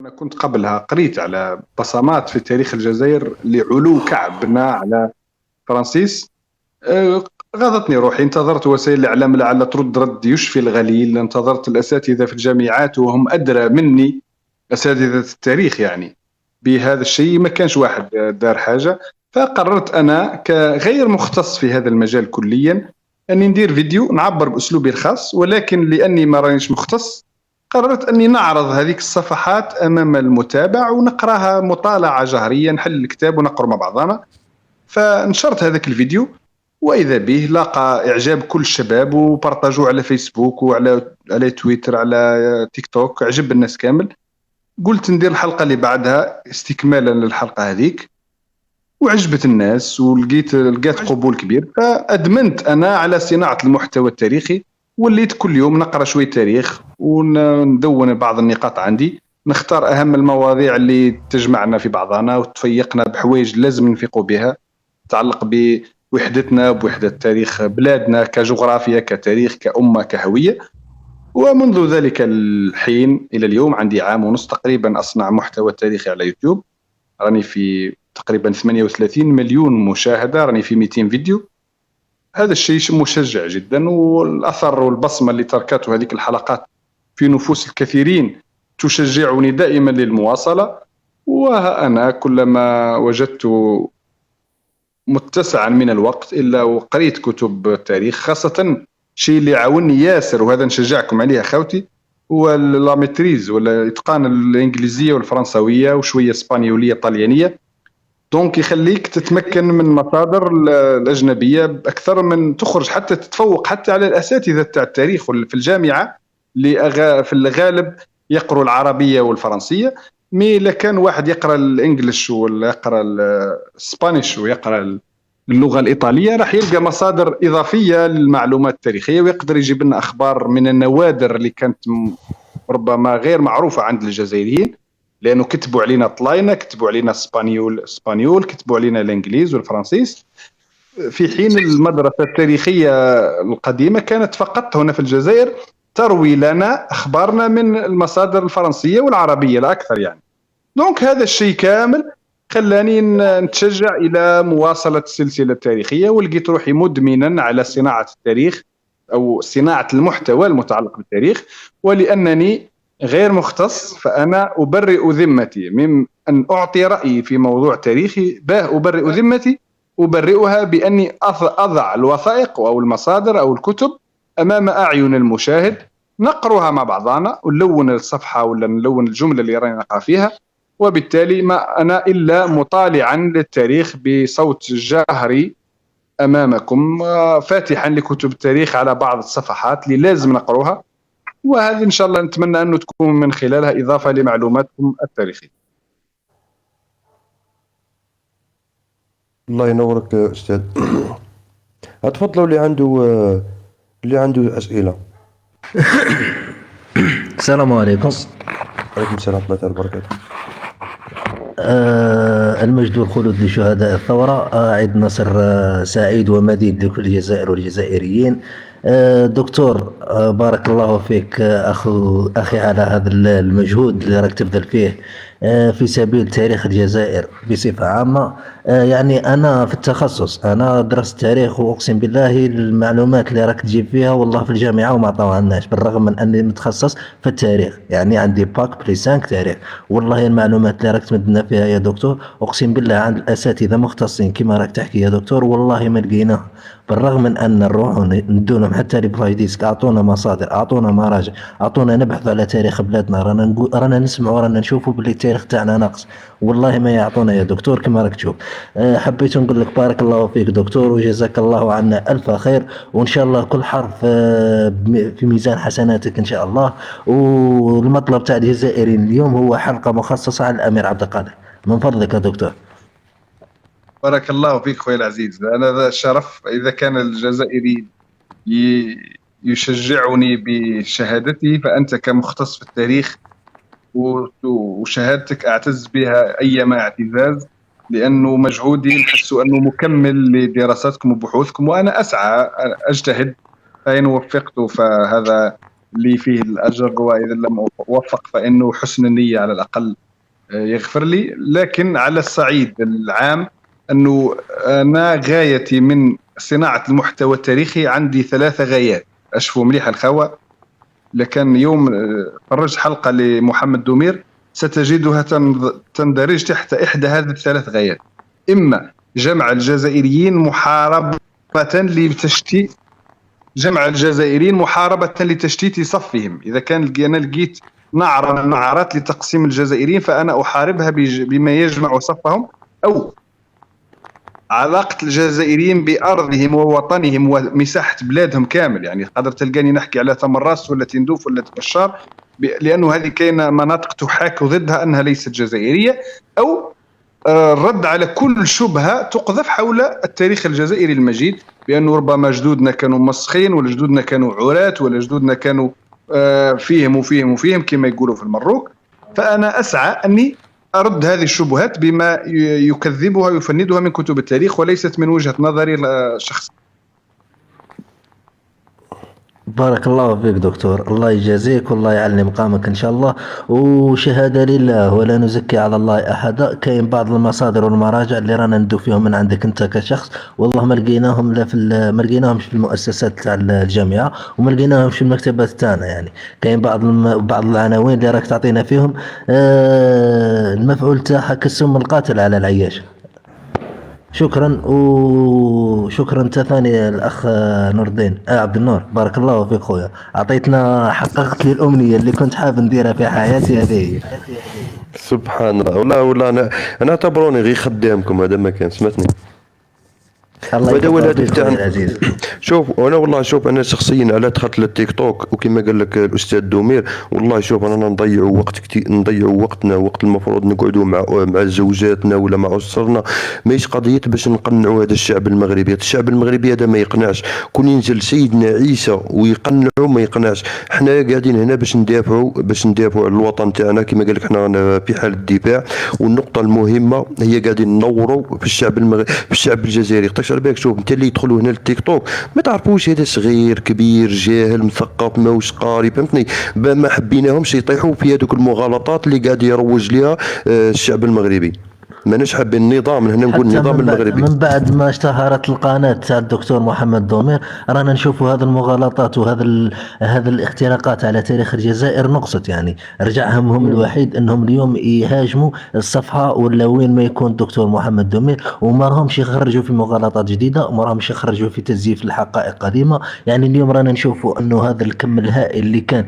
أنا كنت قبلها قريت على بصمات في تاريخ الجزائر لعلو كعبنا على فرانسيس. غاضتني روحي، انتظرت وسائل الإعلام لعل ترد رد يشفي الغليل، انتظرت الأساتذة في الجامعات وهم أدرى مني، أساتذة التاريخ يعني، بهذا الشيء. ما كانش واحد دار حاجة، فقررت أنا كغير مختص في هذا المجال كليا أني ندير فيديو نعبر بأسلوبي الخاص، ولكن لأني ما رانيش مختص قررت أني نعرض هذيك الصفحات أمام المتابع ونقراها مطالعة جهرية، نحل الكتاب ونقرأ مع بعضنا. فنشرت هذاك الفيديو وإذا به لاقى إعجاب كل الشباب، وبرتاجوه على فيسبوك وعلى تويتر على تيك توك، عجب الناس كامل. قلت ندير الحلقة اللي بعدها استكمالا للحلقة هذيك، وعجبت الناس لقيت قبول كبير. فأدمنت أنا على صناعة المحتوى التاريخي، وليت كل يوم نقرأ شوية تاريخ وندون بعض النقاط عندي، نختار أهم المواضيع اللي تجمعنا في بعضنا وتفيقنا بحوايج لازم نفيقوا بها، تتعلق بوحدتنا بوحدة تاريخ بلادنا كجغرافيا كتاريخ كأمة كهوية. ومنذ ذلك الحين إلى اليوم عندي عام ونص تقريبا أصنع محتوى تاريخي على يوتيوب، راني في تقريبا 38 مليون مشاهدة، راني في 200 فيديو. هذا الشيء مشجع جدا، والأثر والبصمة اللي تركته هذه الحلقات في نفوس الكثيرين تشجعني دائما للمواصلة. وها أنا كلما وجدت متسعا من الوقت إلا وقريت كتب تاريخ، خاصة شيء اللي عاوني ياسر وهذا نشجعكم عليه أخوتي، هو اللامتريز ولا إتقان الإنجليزية والفرنسوية وشوية إسبانيولية طليانية. دونك يخليك تتمكن من مصادر الأجنبية أكثر، من تخرج حتى تتفوق حتى على الأساتذة تاع التاريخ في الجامعة اللي في الغالب يقرأوا العربية والفرنسية. مي إذا كان واحد يقرأ الإنجليش ولا يقرأ الإسبانيش ويقرأ اللغة الإيطالية راح يلقى مصادر إضافية للمعلومات التاريخية، ويقدر يجيب لنا أخبار من النوادر اللي كانت ربما غير معروفة عند الجزائريين، لأنه كتبوا علينا طلاينة، كتبوا علينا اسبانيول، كتبوا علينا الإنجليز والفرنسيس، في حين المدرسة التاريخية القديمة كانت فقط هنا في الجزائر تروي لنا أخبارنا من المصادر الفرنسية والعربية لا أكثر يعني. دونك هذا الشيء كامل خلاني نتشجع إلى مواصلة السلسلة التاريخية، ولقيت روحي مدمنا على صناعة التاريخ أو صناعة المحتوى المتعلق بالتاريخ. ولأنني غير مختص فأنا أبرئ ذمتي من أن أعطي رأيي في موضوع تاريخي، أبرئ ذمتي أبرئها بأني أضع الوثائق أو المصادر أو الكتب أمام أعين المشاهد، نقرأها مع بعضنا ونلون الصفحة ولا نلون الجملة اللي رأينا نقرأ فيها. وبالتالي ما أنا إلا مطالعا للتاريخ بصوت جاهري أمامكم، فاتحا لكتب التاريخ على بعض الصفحات اللي لازم نقروها، وهذه إن شاء الله نتمنى أن تكون من خلالها إضافة لمعلوماتكم التاريخية. الله ينورك أستاذ. تفضلوا اللي عنده أسئلة. السلام عليكم. عليكم السلام ورحمة الله وبركاته. المجد والخلود لشهداء الثورة. عيد نصر سعيد ومديد لكل الجزائر والجزائريين. دكتور، بارك الله فيك أخي على هذا المجهود اللي راك تبذل فيه في سبيل تاريخ الجزائر بصفة عامة. يعني أنا في التخصص أنا درست تاريخ، وأقسم بالله المعلومات اللي راك تجيب فيها والله في الجامعة وما عطاوهالناش، بالرغم من أني متخصص في التاريخ، يعني عندي باك بلي 5 تاريخ. والله المعلومات اللي راك تمدنا فيها يا دكتور أقسم بالله عند الأساتذة مختصين كما راك تحكي يا دكتور والله ما لقيناها، بالرغم من أن نروح ندونهم حتى لبلاي ديسك، أعطونا مصادر، أعطونا مراجع، أعطونا نبحث على تاريخ بلادنا، رانا نسمع ورانا نشوفوا باللي التاريخ تاعنا ناقص، والله ما يعطونا يا دكتور كما راك تشوف. حبيت نقول لك بارك الله فيك دكتور، وجزاك الله عنا ألف خير، وإن شاء الله كل حرف في ميزان حسناتك إن شاء الله. والمطلب تاع الجزائريين اليوم هو حلقة مخصصة على الأمير عبد القادر، من فضلك يا دكتور. بارك الله فيك خويا العزيز، أنا ذا الشرف إذا كان الجزائري يشجعني بشهادتي، فأنت كمختص في التاريخ وشهادتك أعتز بها أيما اعتزاز، لأنه مجهودي نحس أنه مكمل لدراساتكم وبحوثكم، وأنا أسعى أجتهد، فإن وفقت فهذا اللي فيه الأجر، وإذا لم أوفق فإنه حسن النية على الأقل يغفر لي. لكن على الصعيد العام أنه أنا غايتي من صناعة المحتوى التاريخي عندي 3 غايات. أشوفوا مليح الخوة، لكن يوم فرجت حلقة لمحمد دومير ستجدها تندرج تحت إحدى هذه ال3 غايات: إما جمع الجزائريين محاربة لتشتيت صفهم. إذا كان أنا لقيت نعرة من النعرات لتقسيم الجزائريين فأنا أحاربها بما يجمع صفهم، أو علاقة الجزائريين بأرضهم ووطنهم ومساحة بلادهم كامل. يعني قدر تلقاني نحكي على تمراس ولا تندوف ولا تبشار، لأنه هذه كاينة مناطق تحاك ضدها أنها ليست جزائرية، أو الرد على كل شبهة تقذف حول التاريخ الجزائري المجيد، بأنه ربما جدودنا كانوا مسخين، ولا جدودنا كانوا عراة، ولا جدودنا كانوا فيهم كما يقولوا في المروك. فأنا أسعى أني أرد هذه الشبهات بما يكذبها ويفندها من كتب التاريخ، وليست من وجهة نظري الشخصية. بارك الله فيك دكتور، الله يجازيك والله يعلي مقامك إن شاء الله، وشهادة لله ولا نزكي على الله أحدا. كاين بعض المصادر والمراجع اللي رانا ندو فيهم من عندك أنت كشخص، والله ما لقيناهم لا ما لقيناهمش في المؤسسات تاع الجامعة، وما لقيناهمش في المكتبات تاعنا. يعني كاين بعض العناوين اللي راك تعطينا فيهم المفعول تاعها كالسم القاتل على العياش. شكرا، وشكرا ثاني الاخ نور الدين عبد النور، بارك الله فيك خويا، اعطيتنا، حققت لي الامنيه اللي كنت حاب نديرها في حياتي هذه. سبحان الله. والله انا اعتبروني غير خدامكم، هذا ما كان سمعتني. الله وهذا هو يبارك الهدف فيك تاعنا. خويا العزيز. شوف انا شخصيا على دخلت للتيك توك، وكما قال لك الاستاذ دومير، والله شوف انا نضيعوا وقت كتير، نضيعوا وقتنا، وقت المفروض نقعدوا مع زوجاتنا ولا مع اسرنا. ماهيش قضيه باش نقنعوا هذا الشعب المغربي هذا ما يقنعش. كون ينزل سيدنا عيسى ويقنعوا ما يقنعش. حنا قاعدين هنا باش ندافعوا على الوطن تاعنا، كما قال لك حنا في حال الدفاع. والنقطه المهمه هي قاعدين ننوروا في الشعب الجزائري. على بالك شوف انت اللي يدخلوا هنا للتيك توك ما تعرفوش هذا صغير كبير جاهل مثقف ماهوش قاري، فهمتني؟ ما حبيناهمش يطيحوا في هذوك المغالطات اللي قاعد يروج لها الشعب المغربي. ماناش حابين النظام، هنا نقول حتى النظام المغربي. من بعد ما اشتهرت القناة تاع الدكتور محمد دومير، رانا نشوفوا هذه المغالطات هذا الاختراقات على تاريخ الجزائر نقصت. يعني رجع همهم الوحيد انهم اليوم يهاجموا الصفحة ولا وين ما يكون الدكتور محمد دومير، وما راهمش يخرجوا في مغالطات جديدة، وما راهمش يخرجوا في تزييف الحقائق قديمة. يعني اليوم رانا نشوفوا انه هذا الكم الهائل اللي كان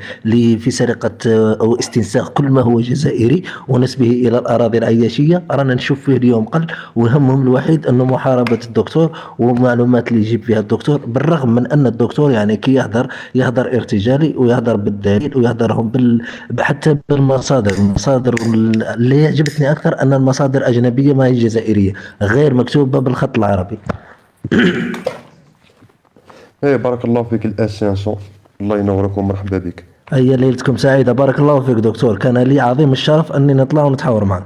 في سرقة او استنساخ كل ما هو جزائري ونسبه الى الاراضي العياشية، رانا نشوف فيه اليوم قل، وهمهم الوحيد انه محاربة الدكتور والمعلومات اللي يجيب فيها الدكتور. بالرغم من ان الدكتور يعني كي يهدر ارتجالي، ويهدر بالدليل، ويهدرهم حتى المصادر اللي يعجبتني اكثر ان المصادر اجنبية ما هي جزائرية، غير مكتوبة بالخط العربي. ايه بارك الله فيك الاسانسو، الله ينورك ومرحبا بك. هيا ليلتكم سعيدة، بارك الله فيك دكتور، كان لي عظيم الشرف اني نطلع ونتحاور معك.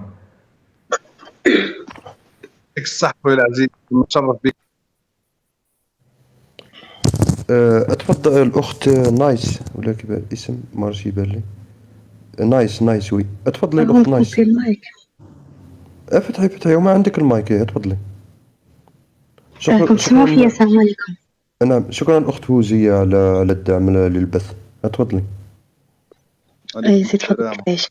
يعطيك الصحة خويا العزيز، متشرف بك. اتفضل الاخت نايس، ولا كيف الاسم ما راه يبان لي. نايس وي، اتفضلي الاخت نايس. في المايك. فتحي وما عندك المايك، اتفضلي. كنت تسمعوا فيا؟ السلام عليكم. نعم، شكرا الاخت فوزية على الدعم للبث، اتفضلي. زيد فضلك عيش.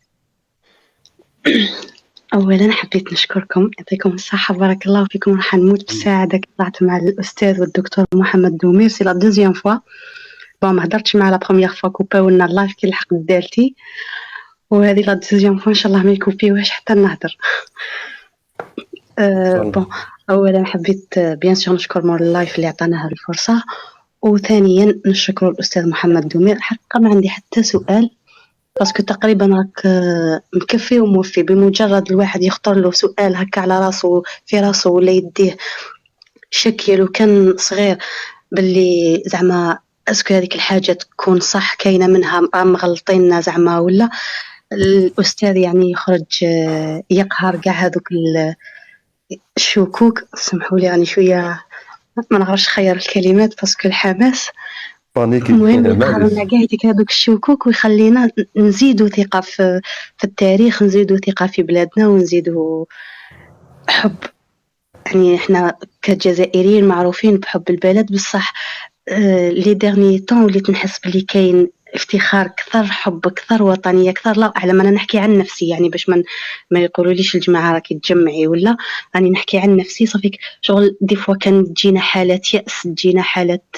اولا حبيت نشكركم، يعطيكم الصحه، بارك الله فيكم. راح نموت بالسعاده كي طلعت مع الاستاذ والدكتور محمد دومير. سي لا دوزيام فوا، ما هضرتش معاه لا بروميير فوا، كوباولنا اللايف كي لحق دالتي، وهذه لا دوزيام فوا ان شاء الله ما يكوبيوهاش حتى نهضر. بون، اولا حبيت بيان سور نشكر مور اللايف اللي عطانا هذه الفرصه، وثانيا نشكر الاستاذ محمد دومير. حقا ما عندي حتى سؤال، باسكو تقريبا راك مكفي وموفي. بمجرد الواحد يخطر له سؤال هكا على راسه في راسه ولا يديه شك لو كان صغير باللي زعما اسكو هذيك الحاجه تكون صح، كاينه منها مغلطين زعما، ولا الاستاذ يعني يخرج يقهر كاع هذوك الشكوك. سمحوا لي يعني شويه ما نعرفش خير الكلمات باسكو الحماس. بانيكي المهم معليش. يقهرنا قاعدك هذوك الشكوك ويخلينا نزيدوا ثقة في التاريخ، نزيدوا ثقة في بلادنا، ونزيدوا حب. يعني احنا كجزائريين معروفين بحب البلد، بصح لي ديرني طون وليت نحس بلي كاين افتخار كثر، حب كثر، وطنيه كثر. لا اعلم، انا نحكي عن نفسي يعني باش ما يقولوليش الجماعه راكي تجمعي ولا. راني نحكي عن نفسي صافيك. شغل دي فوا كان تجينا حالات يأس، تجينا حالات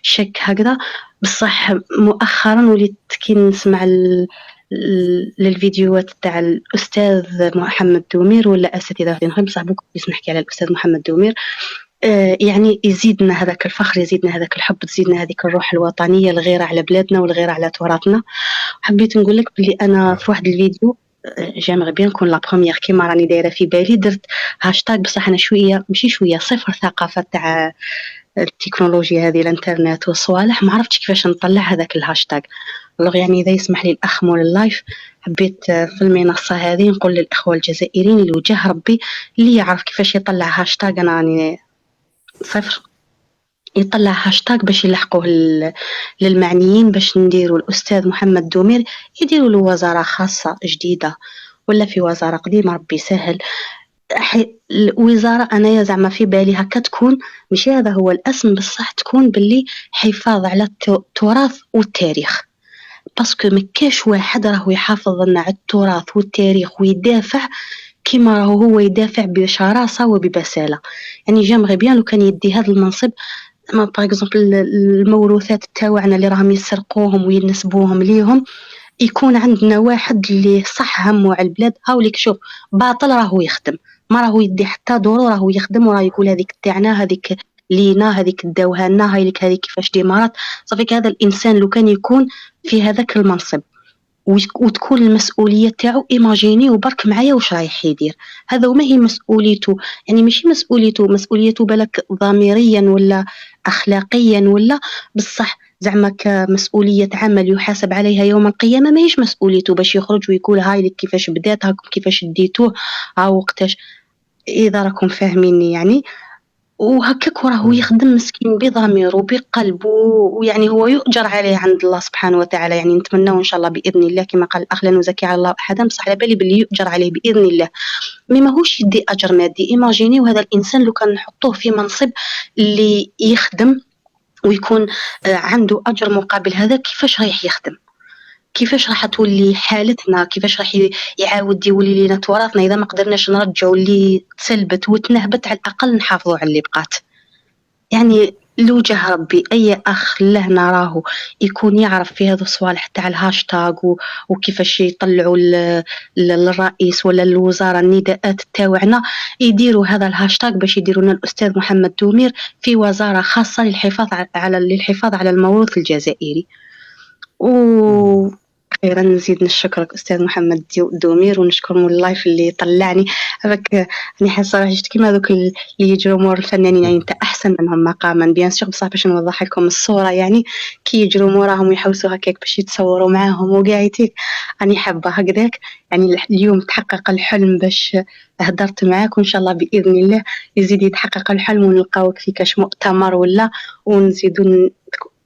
شك هكذا. بصح مؤخرا وليت كي نسمع للفيديوهات تاع الاستاذ محمد دومير ولا اساتذه اخرين، بصح بس نحكي على الاستاذ محمد دومير. يعني يزيدنا هذاك الفخر، يزيدنا هذاك الحب، تزيدنا هذيك الروح الوطنية، الغيرة على بلادنا والغيرة على تراثنا. حبيت نقول لك بلي أنا في واحد الفيديو جامغ بيان نكون لا بروميير كيما راني دايرة في بالي، درت هاشتاغ. بصح أنا شوية ماشي شوية، صفر ثقافة تاع التكنولوجيا هذه، الانترنت والصوالح. ما عرفتش كيفاش نطلع هذاك الهاشتاغ. لو يعني إذا يسمح لي الأخ مول اللايف، حبيت في المنصة هذه نقول للإخوة الجزائريين اللي وجه ربي اللي يعرف كيفاش يطلع هاشتاغ. أنا راني صفر، يطلع هاشتاغ باش يلحقوه للمعنيين، باش نديروا الأستاذ محمد دومير يديروا له وزارة خاصة جديدة، ولا في وزارة قديمة ربي يسهل. الوزارة أنا زعما في بالي هكا تكون، مش هذا هو الاسم، بصح تكون باللي حفاظ على التراث والتاريخ. باسكو مكاش واحد راهو يحافظ لنا على التراث والتاريخ ويدافع كيما راهو هو يدافع بشراسة وببسالة. يعني جامغي بيان لو كان يدي هذا المنصب، ما باغ اكزومبل الموروثات تاعنا اللي راهم يسرقوهم وينسبوهم ليهم، يكون عندنا واحد اللي صح همه على البلاد. هاوليك شوف، باطل راهو يخدم، ما راهو يدي حتى دورو، راهو يخدم وراه يقول هذيك تاعنا، هذيك لينا، هذيك داوها لنا، هايلك هذيك كيفاش ديمارات. صافي هذا الانسان لو كان يكون في هذاك المنصب وتكون المسؤوليه تاعو، ايماجيني وبرك معايا واش رايح يدير. هذا وما هي مسؤوليته، يعني ماشي مسؤوليته بالك ضميريا ولا اخلاقيا ولا، بصح زعما كمسؤوليه عمل يحاسب عليها يوم القيامه. ما هيش مسؤوليته باش يخرج ويقول هاي لك كيفاش بدات، هاكم كيفاش ديتوه، ها وقتاش. اذا راكم فاهميني يعني. وهكاك راهو يخدم مسكين بضمير وبقلب، ويعني هو يؤجر عليه عند الله سبحانه وتعالى. يعني نتمنى ان شاء الله باذن الله كما قال الاخ لا نزكي على الله احدا، بصح على بالي باللي يؤجر عليه باذن الله. مي ماهوش يدي اجر مادي. ايماجيني وهذا الانسان لو كان نحطوه في منصب اللي يخدم ويكون عنده اجر مقابل هذا، كيفاش رايح يخدم؟ كيفاش راح تولي حالتنا؟ كيفاش راح يعاود يولي لنا تراثنا اذا ما قدرناش نرجعوا اللي تسلبت وتنهبت؟ على الاقل نحافظوا على اللي بقات. يعني لوجه ربي اي اخ لهنا راهو يكون يعرف في هذا الصوالح تاع الهاشتاغ وكيفاش يطلعوا للرئيس ولا الوزاره النداءات تاعنا، يديروا هذا الهاشتاغ باش يديروا لنا الاستاذ محمد دومير في وزاره خاصه للحفاظ على الموروث الجزائري. أخيرا نزيد نشكرك أستاذ محمد دومير، ونشكر مول اللايف اللي طلعني هذاك. أنا حاسة راح شفت كيما هذوك اللي يجروا مور الفنانين، يعني أنت أحسن منهم مقاما بيان سور، بصح باش نوضح لكم الصورة يعني كي يجروا موراهم ويحوسوا هكاك باش يتصوروا معاهم وقاعدين. أنا حابة هكذاك. يعني اليوم تحقق الحلم باش هدرت معاك، وإن شاء الله بإذن الله يزيد يتحقق الحلم ونلقاوك في كاش مؤتمر ولا، ونزيدوا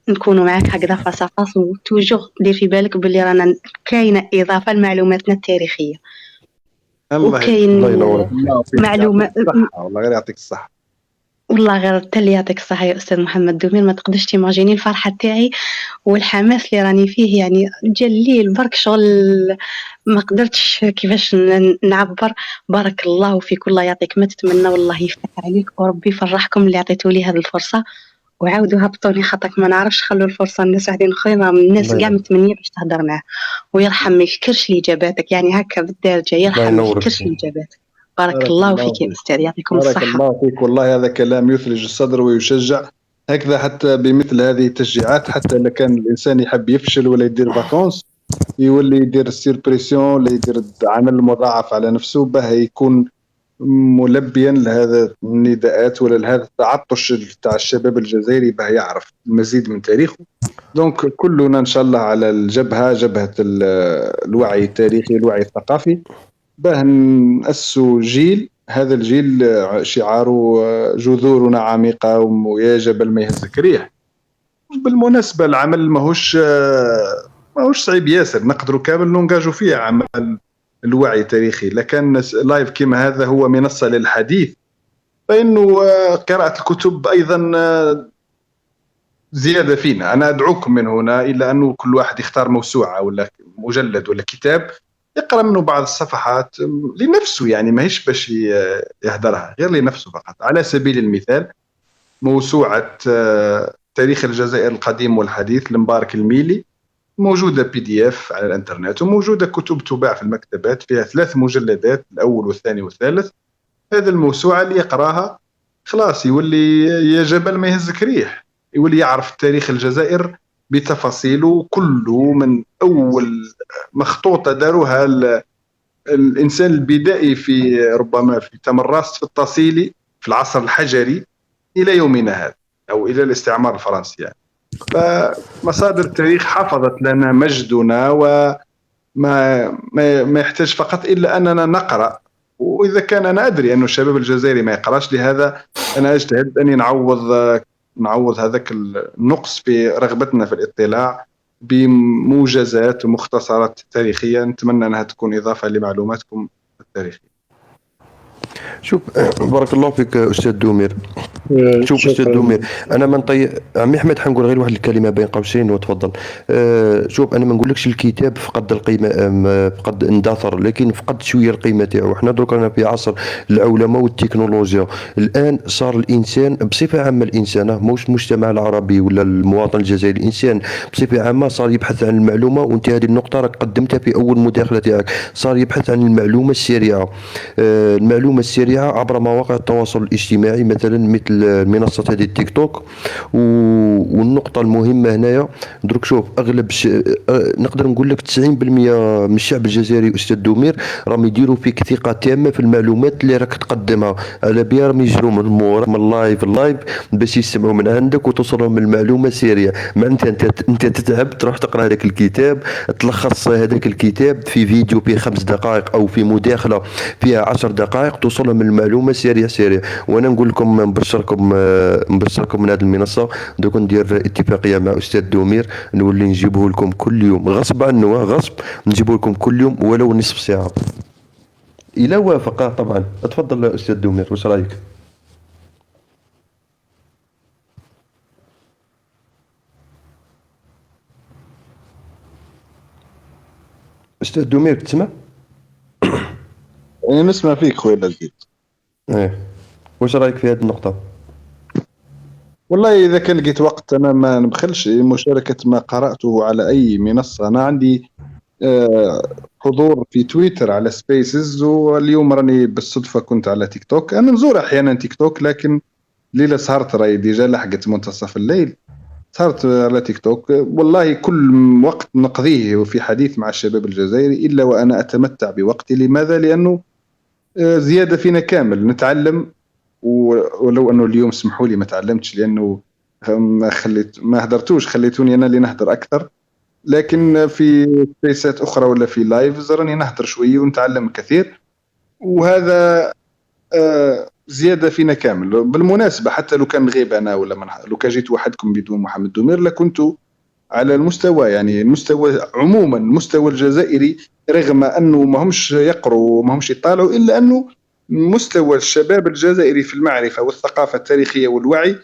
نكونوا معك هكذا فاس وتوجو دير في بالك باللي رانا كاينه اضافه لمعلوماتنا التاريخيه. وكاين الله ينورك. معلومه والله غير يعطيك الصحه. والله غير تالي يعطيك الصحه يا استاذ محمد دومير. ما تقدرش تيماجيني الفرحه تاعي والحماس اللي راني فيه. يعني جا الليل برك شغل ما قدرتش كيفاش نعبر. بارك الله فيك، والله يعطيك ما تتمنى، والله يفتح عليك وربي يفرحكم اللي عطيتوا لي هذه الفرصه. وعاودوا هبطوني خاطرك ما نعرفش، خلوا الفرصه الناس واحدين اخرين، راهم الناس كاع متمنيه باش تهضر معاه. ويرحم ما يفكرش لي اجاباتك، يعني هكا بالدارجه، يرحم ما يفكرش لي اجاباتك. بارك الله فيك يا استاذ، يعطيكم بارك الصحه. الله فيك، والله هذا كلام يثلج الصدر ويشجع. هكذا حتى بمثل هذه التشجيعات، حتى إذا كان الإنسان يحب يفشل ولا يدير فاكونس، يولي يدير سير بريسيون ولا يدير عمل مضاعف على نفسه باه يكون ملبيا لهذا النداءات ولا لهذا التعطش تاع الشباب الجزائري باه يعرف المزيد من تاريخه. دونك كلنا ان شاء الله على جبهه الوعي التاريخي، الوعي الثقافي، باه نأسسوا جيل. هذا الجيل شعاره جذورنا عميقه ويا جبل ما يهزك ريح. بالمناسبه العمل ماهوش صعيب ياسر، نقدروا كامل نونجاجوا فيه عمل الوعي التاريخي. لكن لايف كما هذا هو منصه للحديث، فانه قراءه الكتب ايضا زياده فينا. انا ادعوكم من هنا الى انه كل واحد يختار موسوعه ولا مجلد ولا كتاب يقرا منه بعض الصفحات لنفسه، يعني ماهيش باش يهدرها، غير لنفسه فقط. على سبيل المثال موسوعه تاريخ الجزائر القديم والحديث لمبارك الميلي، موجوده PDF على الانترنت، وموجوده كتب تباع في المكتبات فيها 3 مجلدات، الاول والثاني والثالث. هذه الموسوعه اللي يقراها خلاص يولي يا جبل ما يهزك ريح، يولي يعرف تاريخ الجزائر بتفاصيله كله، من اول مخطوطه داروها الانسان البدائي في ربما في تمراست في التصيلي في العصر الحجري الى يومنا هذا، او الى الاستعمار الفرنسي يعني. فمصادر التاريخ حفظت لنا مجدنا، وما ما يحتاج فقط الا اننا نقرا. واذا كان انا ادري انه الشباب الجزائري ما يقراش، لهذا انا اجتهد اني نعوض هذاك النقص في رغبتنا في الاطلاع بموجزات ومختصرات تاريخيه. نتمنى انها تكون اضافه لمعلوماتكم التاريخيه. شوف بارك الله فيك استاذ دومير. شوف استاذ دومير، انا ما نطيق عمي احمد، حنقول غير واحد الكلمه بين قوسين وتفضل. شوف انا ما نقولكش الكتاب فقد القيمه، فقد اندثر، لكن فقد شويه القيمه تاعو. حنا دوك رانا في عصر العولمه والتكنولوجيا. الان صار الانسان بصفه عامه، الانسان موش المجتمع العربي ولا المواطن الجزائري، الانسان بصفه عامه صار يبحث عن المعلومه، وانت هذه النقطه راك قدمتها في اول مداخله تاعك. صار يبحث عن المعلومه السريعه، المعلومه السريعه عبر مواقع التواصل الاجتماعي، مثل منصه هذه التيك توك. والنقطه المهمه هنايا درك، شوف اغلب نقدر نقول لك 90% من الشعب الجزائري استاذ دومير راهم يديروا فيك ثقه تامه في المعلومات اللي راك تقدمها، على بها راهم يجروا من مورا من اللايف باش يسمعوا من عندك وتوصلهم المعلومه سريعه. معناتها انت تتعب تروح تقرا هذاك الكتاب، تلخص هذاك الكتاب في فيديو في 5 دقائق او في مداخله فيها 10 دقائق، توصلهم المعلومه سريع. وانا نقول لكم نبشركم من هذه المنصه، دوك ندير اتفاقيه مع استاذ دومير، نولي نجيبه لكم كل يوم غصب عنه، غصب نجيبه لكم كل يوم ولو نصف ساعه الى وافق طبعا. اتفضل استاذ دومير، واش رايك؟ استاذ دومير تسمع؟ انا نسمع فيك خويا العزيز. واش رايك في هذه النقطه؟ والله إذا كان لقيت وقت أنا ما نبخلش مشاركة ما قرأته على أي منصة. أنا عندي حضور في تويتر على سبيسز، واليوم راني بالصدفة كنت على تيك توك. أنا نزور أحيانا تيك توك، لكن ليلة سهرت راي ديجا لحقت منتصف الليل، سهرت على تيك توك. والله كل وقت نقضيه في حديث مع الشباب الجزائري إلا وأنا أتمتع بوقتي. لماذا؟ لأنه زيادة فينا كامل نتعلم. ولو انه اليوم سمحوا لي ما تعلمتش، لانه ما هدرتوش، خليتوني انا اللي نهدر اكثر. لكن في سبيسات اخرى ولا في لايفز راني نهدر شويه ونتعلم كثير، وهذا زياده فينا كامل. بالمناسبه حتى لو كان نغيب انا ولا لو كان جيت وحدكم بدون محمد دومير لكنت على المستوى، يعني المستوى عموما المستوى الجزائري، رغم انه ما همش يقروا وما همش يطالعوا، الا انه مستوى الشباب الجزائري في المعرفة والثقافة التاريخية والوعي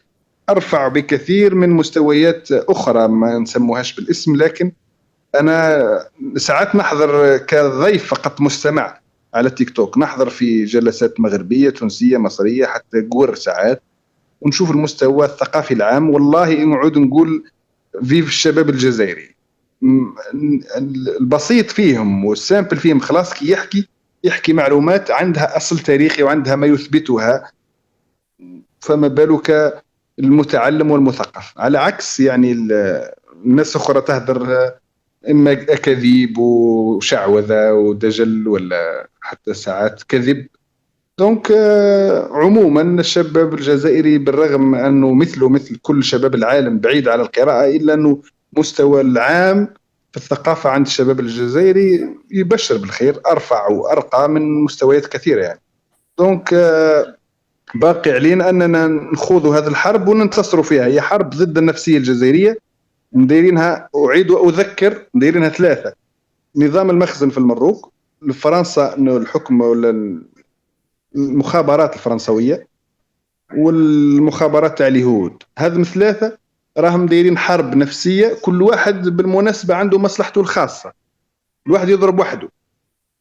أرفع بكثير من مستويات أخرى ما نسموهاش بالاسم. لكن أنا ساعات نحضر كضيف فقط مستمع على تيك توك، نحضر في جلسات مغربية تونسية مصرية حتى قور ساعات، ونشوف المستوى الثقافي العام. والله نعود نقول فيف الشباب الجزائري، البسيط فيهم والسامبل فيهم خلاص كي يحكي معلومات عندها أصل تاريخي وعندها ما يثبتها، فما بالك المتعلم والمثقف. على عكس يعني الناس أخرى تهدر إما أكاذيب وشعوذة ودجل ولا حتى ساعات كذب. دونك عموما الشباب الجزائري بالرغم أنه مثل كل شباب العالم بعيد على القراءة، إلا أنه مستوى العام في الثقافة عند الشباب الجزائري يبشر بالخير، أرفع وأرقى من مستويات كثيرة يعني. دونك باقي علينا اننا نخوضوا هذه الحرب وننتصروا فيها. هي حرب ضد النفسيه الجزائريه، مديرينها اعيد واذكر، مديرينها 3: نظام المخزن في المروك، فرنسا الحكم ولا المخابرات الفرنسويه، والمخابرات تاع اليهود. هذم 3 راهم دايرين حرب نفسيه، كل واحد بالمناسبه عنده مصلحته الخاصه، الواحد يضرب وحده.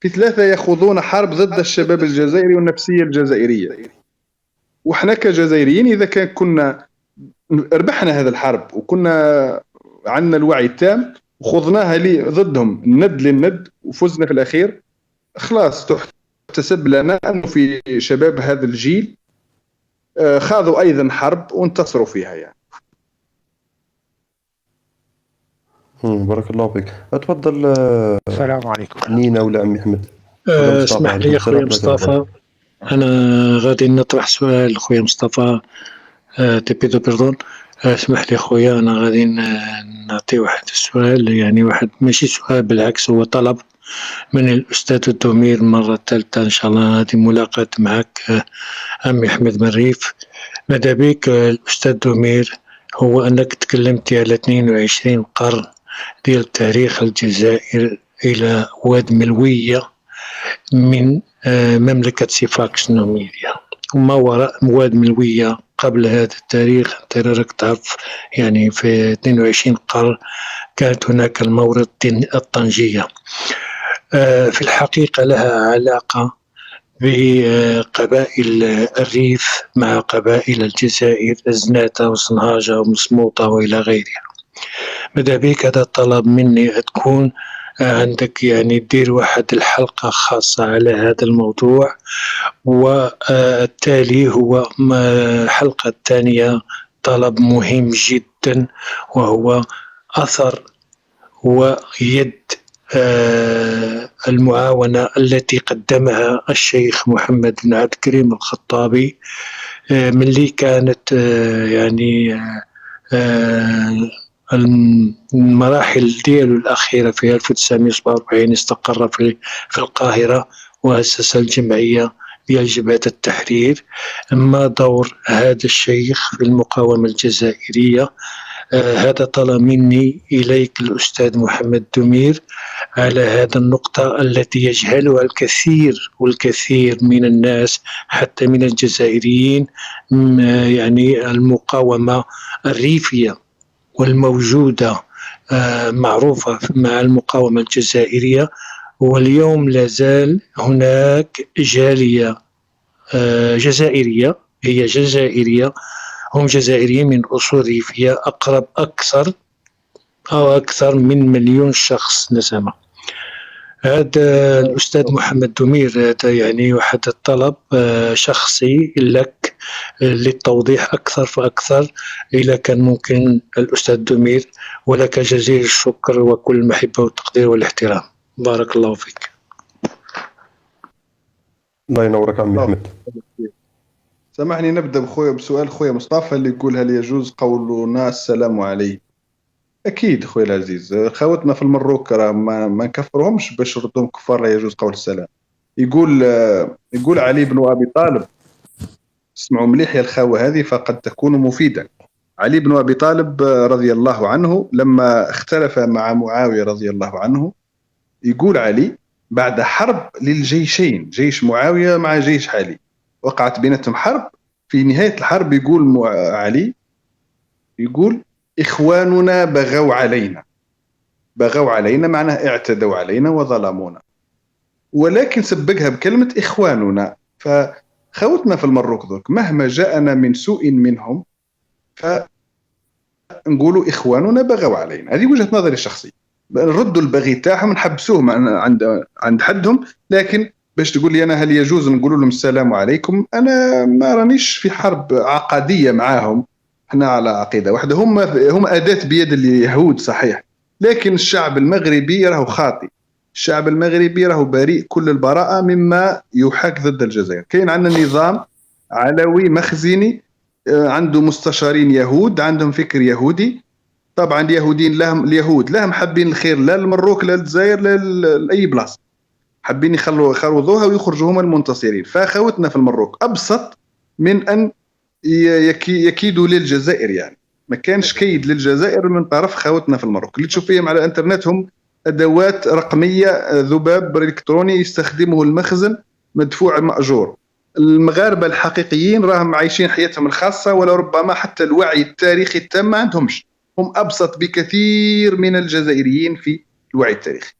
في 3 يخوضون حرب ضد الشباب الجزائري والنفسيه الجزائريه. وحنا كجزائريين اذا كنا ربحنا هذا الحرب وكنا عندنا الوعي التام وخوضناها ضدهم الند للند وفزنا في الاخير، خلاص تحتسب لنا انه في شباب هذا الجيل خاضوا ايضا حرب وانتصروا فيها يعني. بارك الله فيك. تفضل السلام عليكم. نينا ولا عمي احمد. اسمح لي اخويا مصطفى، انا غادي نطرح سؤال اخويا مصطفى تبيدو بيردون. اسمح لي خويا، انا غادي نعطي واحد السؤال، يعني واحد ماشي سؤال بالعكس، هو طلب من الاستاذ الدمير المره الثالثه ان شاء الله هذه ملاقاه معك عمي احمد مريف. ماذا بك الاستاذ دمير، هو انك تكلمتي على 22 قرن ديال تاريخ الجزائر الى واد ملويه من مملكه صفاقس نوميديا، وما وراء واد ملويه قبل هذا التاريخ. انت راك تعرف يعني في 22 قرن كانت هناك المورد الطنجيه، في الحقيقه لها علاقه بقبائل الريف مع قبائل الجزائر، زناتة وصنهاجة ومصموطة وإلى غيرها. ماذا بك هذا طلب مني تكون عندك، يعني دير واحد الحلقة خاصة على هذا الموضوع. والتالي هو الحلقة الثانية طلب مهم جدا، وهو أثر ويد المعاونة التي قدمها الشيخ محمد بن عبد الكريم الخطابي من اللي كانت يعني المراحل ديالو الأخيرة في 1947 استقر في القاهرة وأسس الجمعية ديال جبهة التحرير. أما دور هذا الشيخ في المقاومة الجزائرية، هذا طلب مني إليك الأستاذ محمد دمير على هذا النقطة التي يجهلها الكثير والكثير من الناس حتى من الجزائريين، يعني المقاومة الريفية والموجودة معروفة مع المقاومة الجزائرية. واليوم لازال هناك جالية جزائرية، هي جزائرية، هم جزائريين من أصول ريفية، أقرب أكثر من 1,000,000 شخص نسمة. هذا الأستاذ محمد دمير، هذا يعني واحد الطلب شخصي لك للتوضيح أكثر فأكثر، إذا كان ممكن الأستاذ دمير، ولك جزيل الشكر وكل المحبة والتقدير والاحترام. بارك الله فيك. الله ينورك عمي أحمد. سامحني نبدأ بسؤال خويا مصطفى اللي يقول: هل يجوز قولنا السلام عليكم؟ أكيد خويا العزيز، خوتنا في المروك راه ما نكفرهمش باش ردهم كفار، لا يجوز قول السلام. يقول علي بن أبي طالب، اسمعوا مليح يا الخاوة هذه فقد تكون مفيدة. علي بن أبي طالب رضي الله عنه لما اختلف مع معاوية رضي الله عنه، يقول علي بعد حرب للجيشين، جيش معاوية مع جيش علي، وقعت بيناتهم حرب. في نهاية الحرب يقول علي، يقول: إخواننا بغوا علينا، معناه اعتدوا علينا وظلمونا، ولكن سبقها بكلمة إخواننا. فخوتنا في المروك ذوك مهما جاءنا من سوء منهم فنقولوا إخواننا بغوا علينا. هذه وجهة نظري الشخصية، نردوا البغي تاعهم، نحبسوهم عند حدهم. لكن باش تقول لي أنا هل يجوز نقول لهم السلام عليكم، أنا ما رانيش في حرب عقدية معاهم، احنا على عقيدة واحدة، هم أداة بيد اليهود صحيح، لكن الشعب المغربي راهو خاطئ، الشعب المغربي راهو بريء كل البراءة مما يحاك ضد الجزائر. كاين عندنا نظام علوي مخزني، عنده مستشارين يهود، عندهم فكر يهودي. طبعا اليهود لهم حابين الخير لا للمروك لا للجزائر لا لأي بلاصة، حابين يخروضوها ويخرجوا هم المنتصرين. فاخوتنا في المروك أبسط من أن يكيدوا للجزائر. يعني ما كانش كيد للجزائر من طرف خوتنا في المغرب. اللي تشوف فيهم على الانترنت هم ادوات رقميه، ذباب الكتروني يستخدمه المخزن مدفوع ماجور. المغاربه الحقيقيين راهم عايشين حياتهم الخاصه، ولا ربما حتى الوعي التاريخي التام ما عندهمش. هم ابسط بكثير من الجزائريين في الوعي التاريخي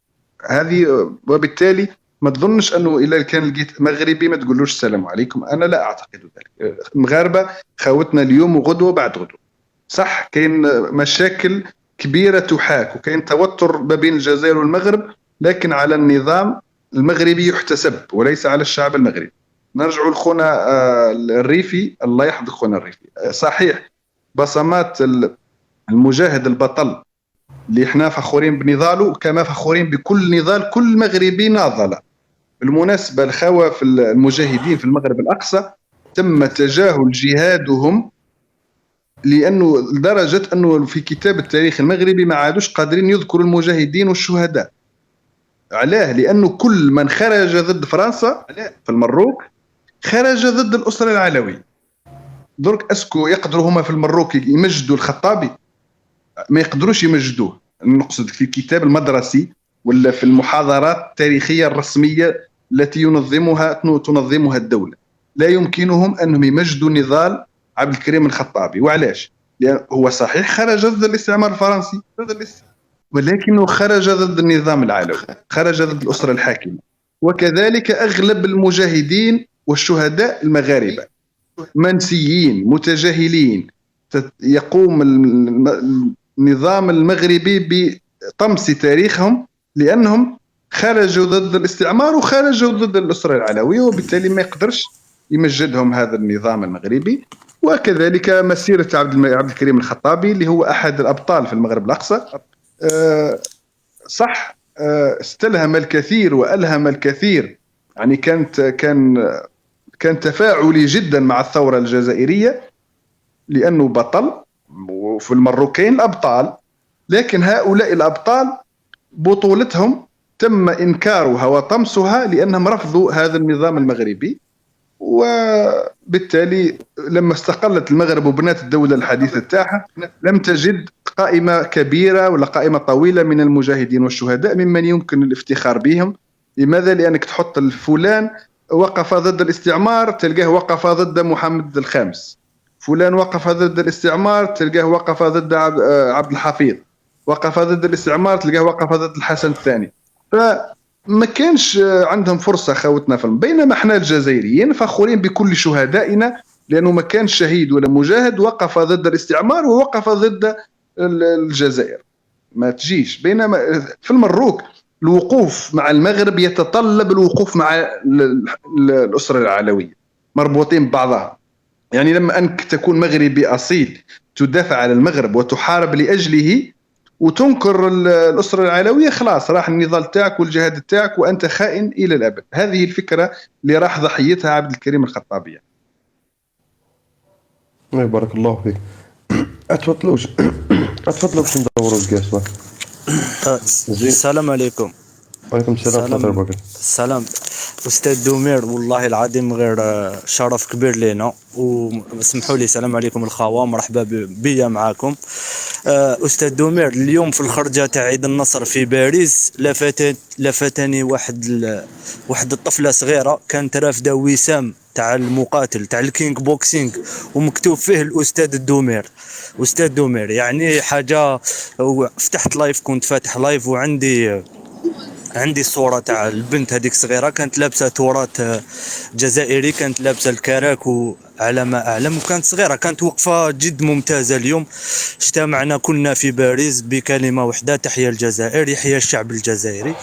هذه. وبالتالي ما تظنش انه الا كان لقيت مغربي ما تقولوش السلام عليكم. انا لا اعتقد ذلك. المغاربه خوتنا اليوم وغدوه وبعد غدوه. صح كاين مشاكل كبيره تحاك وكاين توتر ما بين الجزائر والمغرب، لكن على النظام المغربي يحتسب وليس على الشعب المغربي. نرجع لخونا الريفي، الله يحفظ خونا الريفي. صحيح بصمات المجاهد البطل اللي احنا فخورين بنضاله كما فخورين بكل نضال كل مغربي ناضل. بالمناسبة الخوة في المجاهدين في المغرب الأقصى تم تجاهل جهادهم، لأنه لدرجة أنه في كتاب التاريخ المغربي ما عادوش قادرين يذكروا المجاهدين والشهداء. علاه؟ لأنه كل من خرج ضد فرنسا في المروك خرج ضد الأسرة العلوية. درك أسكو يقدروا هما في المروك يمجدوا الخطابي؟ ما يقدروش يمجدوه. نقصد في الكتاب المدرسي ولا في المحاضرات التاريخية الرسمية التي تنظمها الدولة لا يمكنهم أنهم يمجدوا نضال عبد الكريم الخطابي. وعلاش؟ لأن هو صحيح خرج ضد الاستعمار الفرنسي ولكنه خرج ضد النظام العلوي، خرج ضد الأسرة الحاكمة. وكذلك أغلب المجاهدين والشهداء المغاربة منسيين متجاهلين. يقوم النظام المغربي بطمس تاريخهم لأنهم خرجوا ضد الاستعمار وخرجوا ضد الأسرة العلوية، وبالتالي ما يقدرش يمجدهم هذا النظام المغربي. وكذلك مسيرة عبد الكريم الخطابي اللي هو أحد الأبطال في المغرب الأقصى. صح استلهم الكثير وألهم الكثير. يعني كان تفاعلي جدا مع الثورة الجزائرية لأنه بطل، وفي المروكين الأبطال، لكن هؤلاء الأبطال بطولتهم تم إنكارها وطمسها لأنهم رفضوا هذا النظام المغربي. وبالتالي لما استقلت المغرب وبنات الدولة الحديثة تاعها لم تجد قائمة كبيرة ولا قائمة طويلة من المجاهدين والشهداء ممن يمكن الافتخار بهم. لماذا؟ لأنك تحط الفلان وقف ضد الاستعمار تلقاه وقف ضد محمد الخامس، فلان وقف ضد الاستعمار تلقاه وقف ضد عبد الحفيظ، وقف ضد الاستعمار تلقاه وقف ضد الحسن الثاني. فما كانش عندهم فرصة خوتنا بينما احنا الجزائريين فخورين بكل شهدائنا لأنه ما كان شهيد ولا مجاهد وقف ضد الاستعمار ووقف ضد الجزائر. ما تجيش. بينما في المروك الوقوف مع المغرب يتطلب الوقوف مع الأسرة العلوية، مربوطين ببعضها. يعني لما أنك تكون مغربي أصيل تدافع على المغرب وتحارب لأجله وتنكر الأسرة العلوية، خلاص راح النضال تاعك والجهاد تاعك وأنت خائن إلى الأبد. هذه الفكرة اللي راح ضحيتها عبد الكريم الخطابي. بارك الله فيك. اتفضلوا باش ندوروا الكاس. السلام عليكم. وعليكم السلام ورحمة الله. السلام أستاذ دومير، والله العظيم غير شرف كبير لنا، واسمحوا لي السلام عليكم الخوة، مرحبا بيا معاكم. أستاذ دومير، اليوم في الخرجة تاع عيد النصر في باريس لفتني واحد الطفلة صغيرة كانت رافدة وسام تاع المقاتل تاع الكينج بوكسينج ومكتوب فيه الأستاذ الدومير. أستاذ دومير يعني حاجة. فتحت لايف، كنت فاتح لايف وعندي الصورة تاع البنت هذيك صغيرة كانت لابسة تراث جزائري، كانت لابسة الكراك وعلى ما أعلم، وكانت صغيرة، كانت وقفة جد ممتازة. اليوم اجتمعنا كلنا في باريس بكلمة واحدة: تحيا الجزائر، يحيا الشعب الجزائري.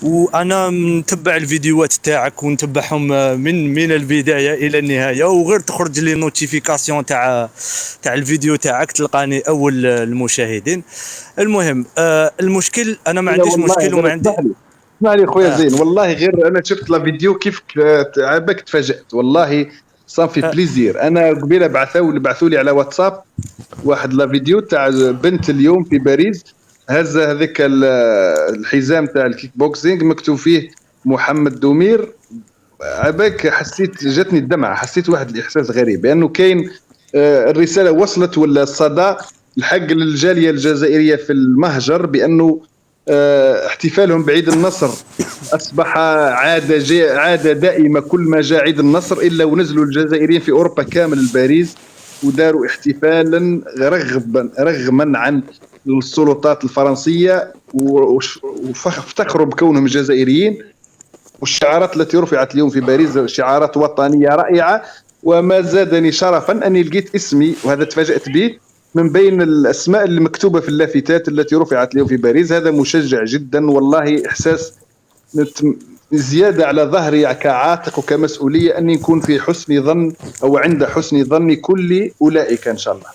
وأنا نتبع الفيديوهات تاعك ونتبعهم من البداية إلى النهاية، وغير تخرج لي نوتيفيكاسيون تاع الفيديو تاعك تلقاني أول المشاهدين. المهم المشكل أنا ما عنديش مشكل وما عندي. اسمع لي خويا زين، والله غير أنا شفت لا فيديو كيف عباك تفاجأت والله. صافي بليزير. أنا قبيلة بعثوا لي على واتساب واحد لا فيديو تاع بنت اليوم في باريس هز هذيك الحزام تاع الكيك بوكسينج مكتوب فيه محمد دومير عباك حسيت جاتني الدمعة، حسيت واحد الإحساس غريب بأنه كاين الرسالة وصلت ولا الصدى الحق للجالية الجزائرية في المهجر بأنه احتفالهم بعيد النصر أصبح عادة دائمة. كل ما جاء عيد النصر إلا ونزلوا الجزائريين في أوروبا كامل الباريس وداروا احتفالا رغما عن السلطات الفرنسية، وافتخروا بكونهم جزائريين. والشعارات التي رفعت اليوم في باريس شعارات وطنية رائعة. وما زادني شرفا أني لقيت اسمي، وهذا تفاجأت به، من بين الأسماء اللي مكتوبة في اللافتات التي رفعت اليوم في باريس. هذا مشجع جدا والله، إحساس زيادة على ظهري كعاتق وكمسؤولية أني نكون في حسن ظن أو عند حسن ظن كل أولئك إن شاء الله.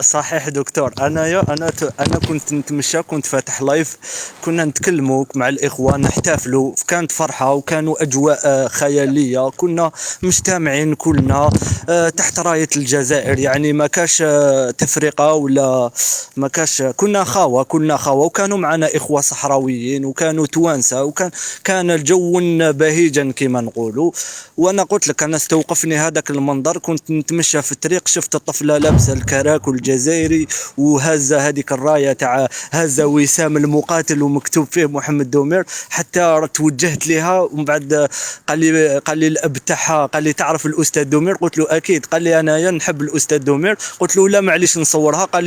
صحيح دكتور. انا كنت نتمشى، كنت فاتح لايف، كنا نتكلموا مع الاخوه، نحتفلوا، كانت فرحه وكانوا اجواء خياليه، كنا مجتمعين كلنا تحت رايه الجزائر، يعني ما كاش تفرقه ولا ما كاش، كنا خاوه وكانوا معنا اخوه صحراويين وكانوا توانسه، كان الجو بهيجا كما نقولوا. وانا قلت لك انا استوقفني هذاك المنظر، كنت نتمشى في الطريق، شفت الطفله لابسه الكراك الجزائري وهزه هذيك الرايه تاع هزه وسام المقاتل ومكتوب فيه محمد دومير، حتى توجهت لها ومن بعد قال لي الاب تاعها، قال لي تعرف الاستاذ دومير؟ قلت له اكيد. قال لي انايا نحب الاستاذ دومير. قلت له لا معليش نصورها. قال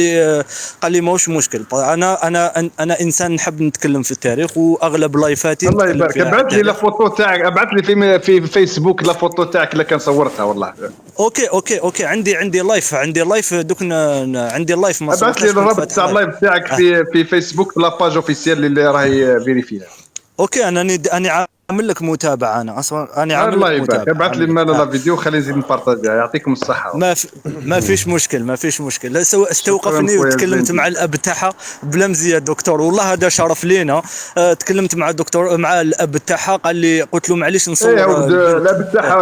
لي ماهوش مشكل. انا انسان نحب نتكلم في التاريخ واغلب لايفاتي الله يبارك. ابعث لي لافوتو تاعك، ابعث لي في فيسبوك لافوتو تاعك اللي كان صورتها والله. اوكي عندي لايف دوك عندي لايف ما ابعث لي الرابط تاع اللايف تاعك في فيسبوك لا باج اوفيسيال اللي راهي فيريفيها. اوكي انا عامل لك متابعه، انا اصلا انا عامل الله لك يبارك. متابعه. ابعث لي لا فيديو خلي نزيد نبارطاجيها. يعطيكم الصحه. ما فيش مشكل. استوقفني وتكلمت مع الاب تاعها بلا مزيه دكتور، والله هذا شرف لينا. تكلمت مع الدكتور مع الاب تاعها، قلت له معليش نصور. الاب تاعها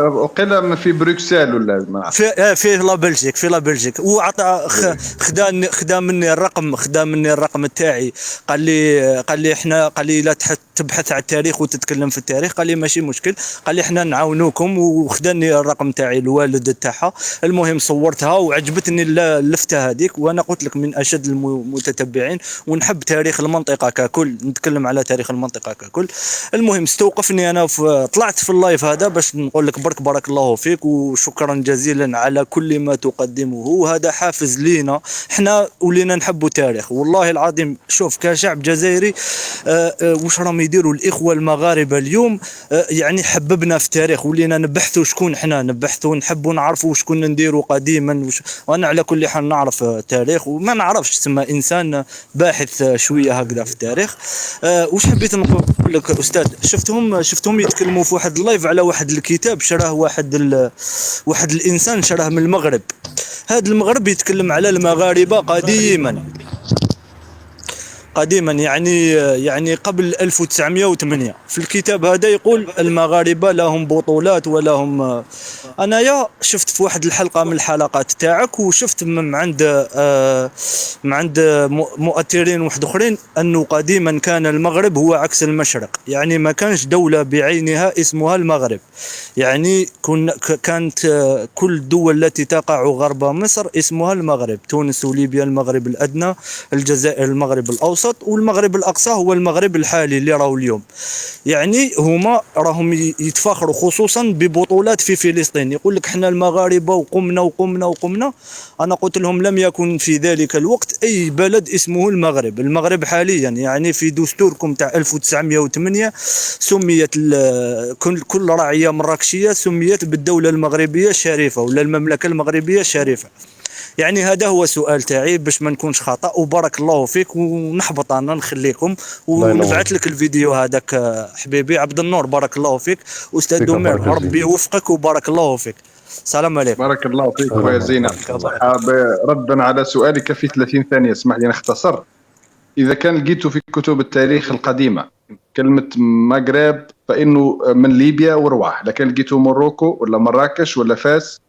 وقيلا في بروكسل ولا ما في لا بلجيك وعطى خدا مني الرقم تاعي. قال لي لا تبحث على التاريخ وتتكلم في التاريخ. قال لي ماشي مشكل. قال لي احنا نعاونوكم، وخداني الرقم تاعي الوالد تاعها. المهم صورتها وعجبتني اللفته هذيك، وانا قلت لك من اشد المتتبعين ونحب تاريخ المنطقه ككل، نتكلم على تاريخ المنطقه ككل. المهم استوقفني انا طلعت في اللايف هذا باش نقول لك بارك الله فيك وشكرا جزيلا على كل ما تقدمه، وهذا حافز لينا احنا ولينا نحبوا تاريخ والله العظيم. شوف كشعب جزائري واش راهم يديروا الاخوه المغاربه اليوم، يعني حببنا في التاريخ، ولينا نبحثوا شكون احنا، نبحثوا نحبوا نعرفوا شكون نديروا قديما وانا على كل حال نعرف تاريخ وما نعرفش تسمى انسان باحث شويه هكذا في التاريخ. واش حبيت نقول لك استاذ، شفتهم يتكلموا في واحد اللايف على واحد الكتاب شراه واحد الانسان شراه من المغرب. هذا المغرب يتكلم على المغاربه قديما يعني قبل 1908. في الكتاب هذا يقول المغاربه لهم بطولات ولهم. انايا شفت في واحد الحلقه من الحلقات تاعك، وشفت من عند مؤثرين واحد اخرين انه قديما كان المغرب هو عكس المشرق، يعني ما كانش دوله بعينها اسمها المغرب، يعني كانت كل الدول التي تقع غرب مصر اسمها المغرب، تونس وليبيا المغرب الادنى، الجزائر المغرب الاوسط، والمغرب الاقصى هو المغرب الحالي اللي راهو اليوم. يعني هما راهم يتفاخروا خصوصا ببطولات في فلسطين، يقول لك احنا المغاربه وقمنا. انا قلت لهم لم يكن في ذلك الوقت اي بلد اسمه المغرب حاليا، يعني في دستوركم تاع 1908 سميت كل رعيه مراكشيه سميت بالدوله المغربيه الشريفه ولا المملكه المغربيه الشريفه. يعني هذا هو السؤال تاعي باش ما نكونش خطا، وبارك الله فيك. ونحبط انا نخليكم ونبعث لك الفيديو هذاك حبيبي عبد النور. بارك الله فيك استاذ دومير، ربي يوفقك وبارك الله فيك. السلام عليكم. بارك الله فيك خويا زينب. ردا على سؤالك في 30 ثانيه اسمح لي نختصر. اذا كان لقيتوا في كتب التاريخ القديمه كلمه مغرب فانه من ليبيا ورواح، لكن لقيتوا موروكو ولا مراكش ولا فاس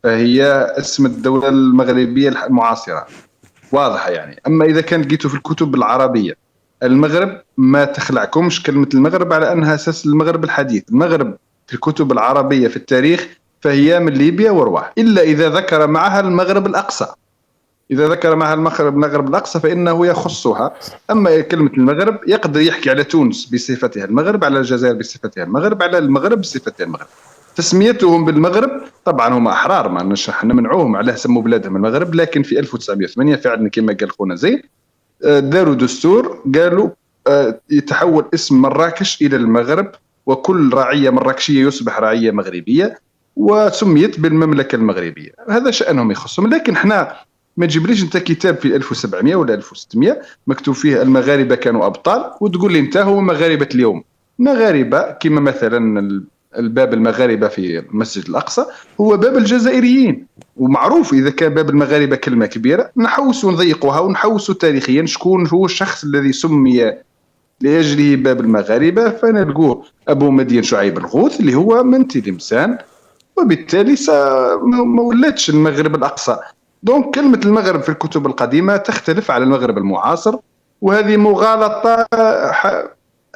فهي اسم الدولة المغربية المعاصرة واضحة يعني. أما إذا كان لقيتوا في الكتب العربية المغرب ما تخلعكمش كلمة المغرب على أنها أساس المغرب الحديث. المغرب في الكتب العربية في التاريخ فهي من ليبيا ورواح، إلا إذا ذكر معها المغرب الأقصى. إذا ذكر معها المغرب الأقصى فإنه يخصها. أما كلمة المغرب يقدر يحكي على تونس بصفتها المغرب، على الجزائر بصفتها المغرب، على المغرب بصفتها المغرب. تسميتهم بالمغرب طبعا هم أحرار، ما نشرح نمنعوهم على سموا بلادهم المغرب، لكن في 1908 فعلا كما قال خونا زين داروا دستور قالوا يتحول اسم مراكش إلى المغرب، وكل رعية مراكشية يصبح رعية مغربية، وسميت بالمملكة المغربية. هذا شأنهم يخصهم. لكن احنا ما تجيبليش انت كتاب في 1700 ولا 1600 مكتوب فيه المغاربة كانوا أبطال وتقول لي انت هو مغاربة اليوم. مغاربة كما مثلا الباب المغاربة في المسجد الأقصى هو باب الجزائريين، ومعروف إذا كان باب المغاربة كلمة كبيرة نحوسوا نضيقوها ونحوسوا تاريخيا شكون هو الشخص الذي سمي لأجله باب المغاربة، فنلقوه أبو مدين شعيب الغوث اللي هو من تلمسان، وبالتالي ما ولاتش المغرب الأقصى. دونك كلمة المغرب في الكتب القديمة تختلف على المغرب المعاصر، وهذه مغالطة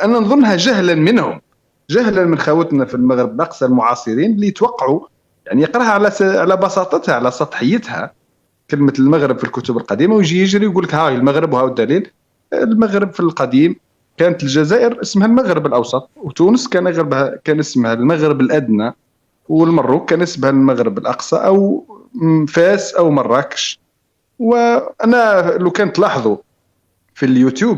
أنا نظنها جهلا منهم، جهلا من خوتنا في المغرب الأقصى المعاصرين اللي يتوقعوا يعني يقراها على بساطتها على سطحيتها كلمة المغرب في الكتب القديمة، ويجي يجري ويقول لك هاي المغرب وهاو الدليل. المغرب في القديم كانت الجزائر اسمها المغرب الأوسط، وتونس كان اسمها المغرب الأدنى، والمروك كان اسمها المغرب الأقصى أو فاس أو مراكش. وأنا لو كانت تلاحظوا في اليوتيوب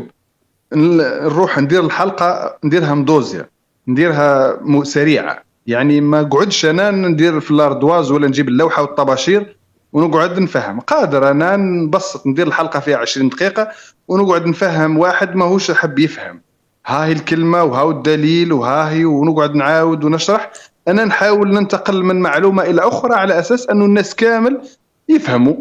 نروح ندير الحلقة نديرها مدوزية، نديرها سريعة، يعني ما قعدش أنا ندير في الأردواز ولا نجيب اللوحة والطباشير ونقعد نفهم. قادر أنا نبسط ندير الحلقة فيها 20 دقيقة ونقعد نفهم واحد ما هوش حب يفهم هاي الكلمة وهاو الدليل وهاي، ونقعد نعاود ونشرح. أنا نحاول ننتقل من معلومة إلى أخرى على أساس أنه الناس كامل يفهموا.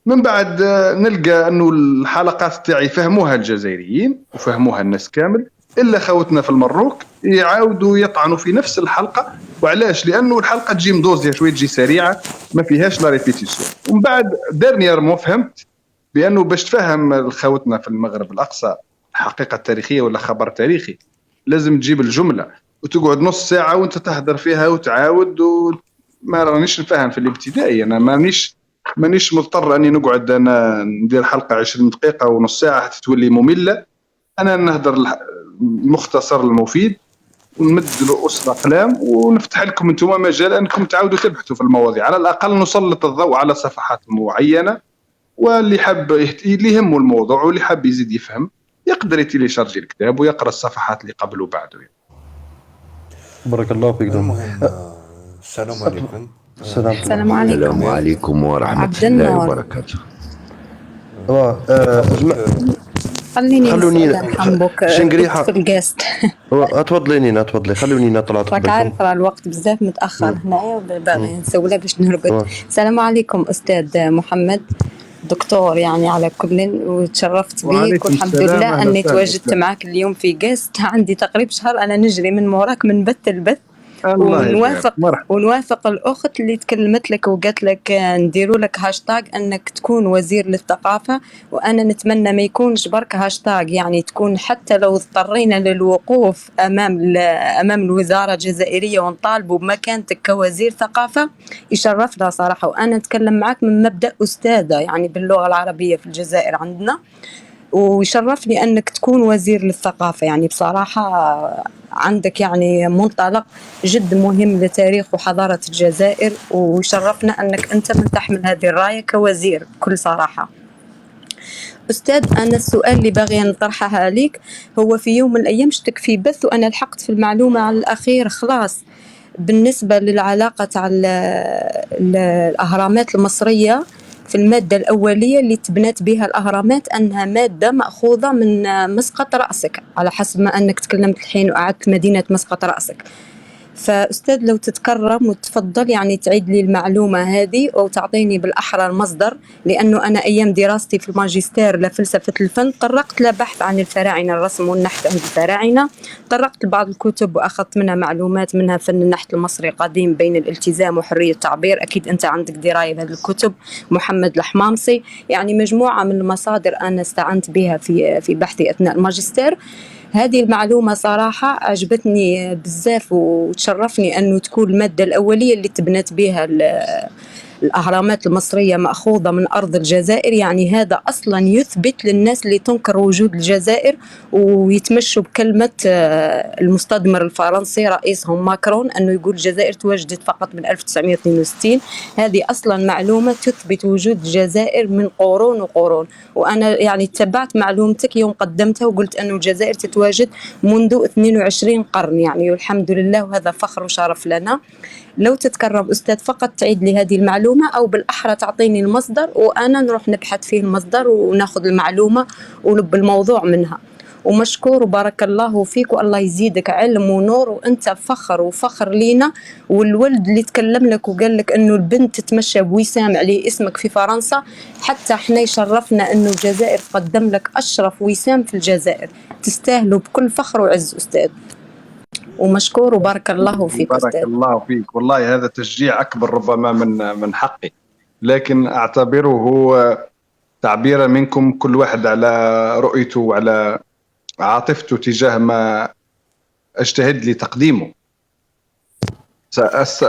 من بعد نلقى أنه الحلقات تاعي فهموها الجزائريين وفهموها الناس كامل، إلا خوتنا في المروك يعاودوا يطعنوا في نفس الحلقة. وعلاش؟ لأنه الحلقة تجي مدوزية شوية، تجي سريعة ما فيهاش لا ريبيتيسيون. ومن بعد ديرنيير مو فهمت بأنه باش تفهم خوتنا في المغرب الأقصى الحقيقة التاريخية ولا خبر تاريخي لازم تجيب الجملة وتقعد نص ساعة وانت تحضر فيها وتعاود. وما رانيش نفهم في الابتدائي، أنا مانيش مضطر أني نقعد أنا ندير حلقة 20 دقيقة ونص ساعة حتى تولي مملة. أنا نهدر المختصر المفيد ونمد رؤوس الأقلام ونفتح لكم أنتم مجال أنكم تعاودوا تبحثوا في المواضيع، على الأقل نسلط الضوء على صفحات معينة، واللي حب اللي يهمه الموضوع واللي حب يزيد يفهم يقدر يتيليشارجي الكتاب ويقرأ الصفحات اللي قبل وبعده. بارك الله فيك. المهم السلام عليكم. السلام عليكم. السلام عليكم ورحمة عبد الله النور. وبركاته. خلوني نحمبوك شنقريحة في الجاست. تفضلي نينا تفضلي، خلوني نطلع. راك عارف راه الوقت بزاف متاخر هنايا باغي نسولها باش نرقد. السلام عليكم استاذ محمد دكتور، يعني على كل وتشرفت بيك والحمد لله اني تواجدت معك اليوم في جاست. عندي تقريبا شهر انا نجري من موراك من بث البث، ونوافق الاخت اللي تكلمت لك وقالت لك نديروا لك هاشتاج انك تكون وزير للثقافه، وانا نتمنى ما يكونش برك هاشتاج، يعني تكون حتى لو اضطرينا للوقوف امام الوزاره الجزائريه ونطالبوا بمكانتك كوزير ثقافه يشرفنا صراحه. وانا اتكلم معك من مبدا استاذه يعني باللغه العربيه في الجزائر عندنا، ويشرفني أنك تكون وزير للثقافة. يعني بصراحة عندك يعني منطلق جد مهم لتاريخ وحضارة الجزائر، ويشرفنا أنك أنت من تحمل هذه الراية كوزير بكل صراحة. أستاذ، أنا السؤال اللي باغي نطرحها عليك هو في يوم من الأيام شتك في بث وأنا لحقت في المعلومة على الأخير خلاص بالنسبة للعلاقة تاع الأهرامات المصرية في المادة الأولية اللي تبنت بها الأهرامات أنها مادة مأخوذة من مسقط رأسك، على حسب ما أنك تكلمت الحين وأعدت مدينة مسقط رأسك. فأستاذ لو تتكرم وتفضل يعني تعيد لي المعلومة هذه أو تعطيني بالأحرى المصدر، لأنه أنا أيام دراستي في الماجستير لفلسفة الفن طرقت لبحث عن الفراعنة، الرسم والنحت عند الفراعنة، طرقت لبعض الكتب وأخذت منها معلومات، منها فن النحت المصري القديم بين الالتزام وحرية التعبير، أكيد أنت عندك دراية بهذه الكتب، محمد الحمامصي، يعني مجموعة من المصادر أنا استعنت بها في بحثي أثناء الماجستير. هذه المعلومة صراحة عجبتني بزاف وتشرفني أنه تكون المادة الأولية اللي تبنت بها الأهرامات المصرية مأخوذة من أرض الجزائر. يعني هذا أصلا يثبت للناس اللي تنكر وجود الجزائر ويتمشوا بكلمة المستثمر الفرنسي رئيسهم ماكرون أنه يقول الجزائر تواجدت فقط من 1962. هذه أصلا معلومة تثبت وجود الجزائر من قرون وقرون. وأنا يعني تبعت معلومتك يوم قدمتها وقلت أنه الجزائر تتواجد منذ 22 قرن يعني، والحمد لله، وهذا فخر وشرف لنا. لو تتكرم أستاذ فقط تعيد لي هذه المعلومة، أو بالأحرى تعطيني المصدر وأنا نروح نبحث فيه المصدر وناخذ المعلومة ولب الموضوع منها. ومشكور وبارك الله فيك والله يزيدك علم ونور، وأنت فخر وفخر لينا. والولد اللي تكلم لك وقال لك أنه البنت تتمشى بوسام عليه اسمك في فرنسا، حتى احنا يشرفنا أنه الجزائر تقدم لك أشرف وسام في الجزائر. تستاهلوا بكل فخر وعز أستاذ، ومشكور وبارك الله فيك بارك أستاذ. الله فيك، والله هذا تشجيع أكبر ربما من حقي، لكن أعتبره تعبيرا منكم كل واحد على رؤيته وعلى عاطفته تجاه ما أجتهد لتقديمه.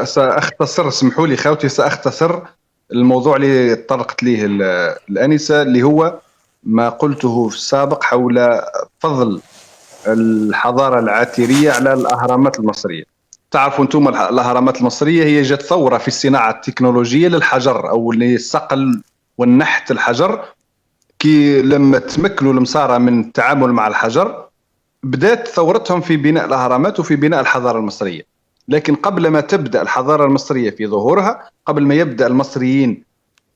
سأختصر، اسمحوا لي خوتي، سأختصر الموضوع اللي طرقت ليه الآنسة، اللي هو ما قلته في السابق حول فضل الحضارة العاترية على الأهرامات المصرية. تعرفوا أنتم الأهرامات المصرية هي جت ثورة في الصناعة التكنولوجية للحجر أو للصقل والنحت الحجر. كي لما تمكنوا المصارى من التعامل مع الحجر بدأت ثورتهم في بناء الأهرامات وفي بناء الحضارة المصرية. لكن قبل ما تبدأ الحضارة المصرية في ظهورها، قبل ما يبدأ المصريين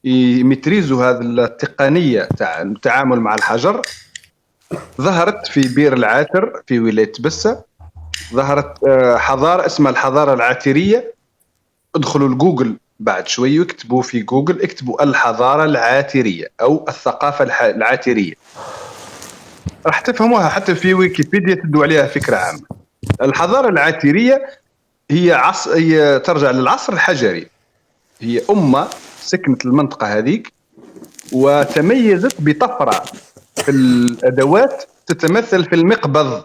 يمترزوا هذه التقنية تاع التعامل مع الحجر، ظهرت في بير العاتر في ولاية بسة، ظهرت حضارة اسمها الحضارة العاترية. ادخلوا الجوجل بعد شوي واكتبوا في جوجل، اكتبوا الحضارة العاترية أو الثقافة العاترية، راح تفهموها. حتى في ويكيبيديا تدوا عليها فكرة عامة. الحضارة العاترية هي ترجع للعصر الحجري، هي أمة سكنت المنطقة هذيك وتميزت بطفرة في الأدوات تتمثل في المقبض.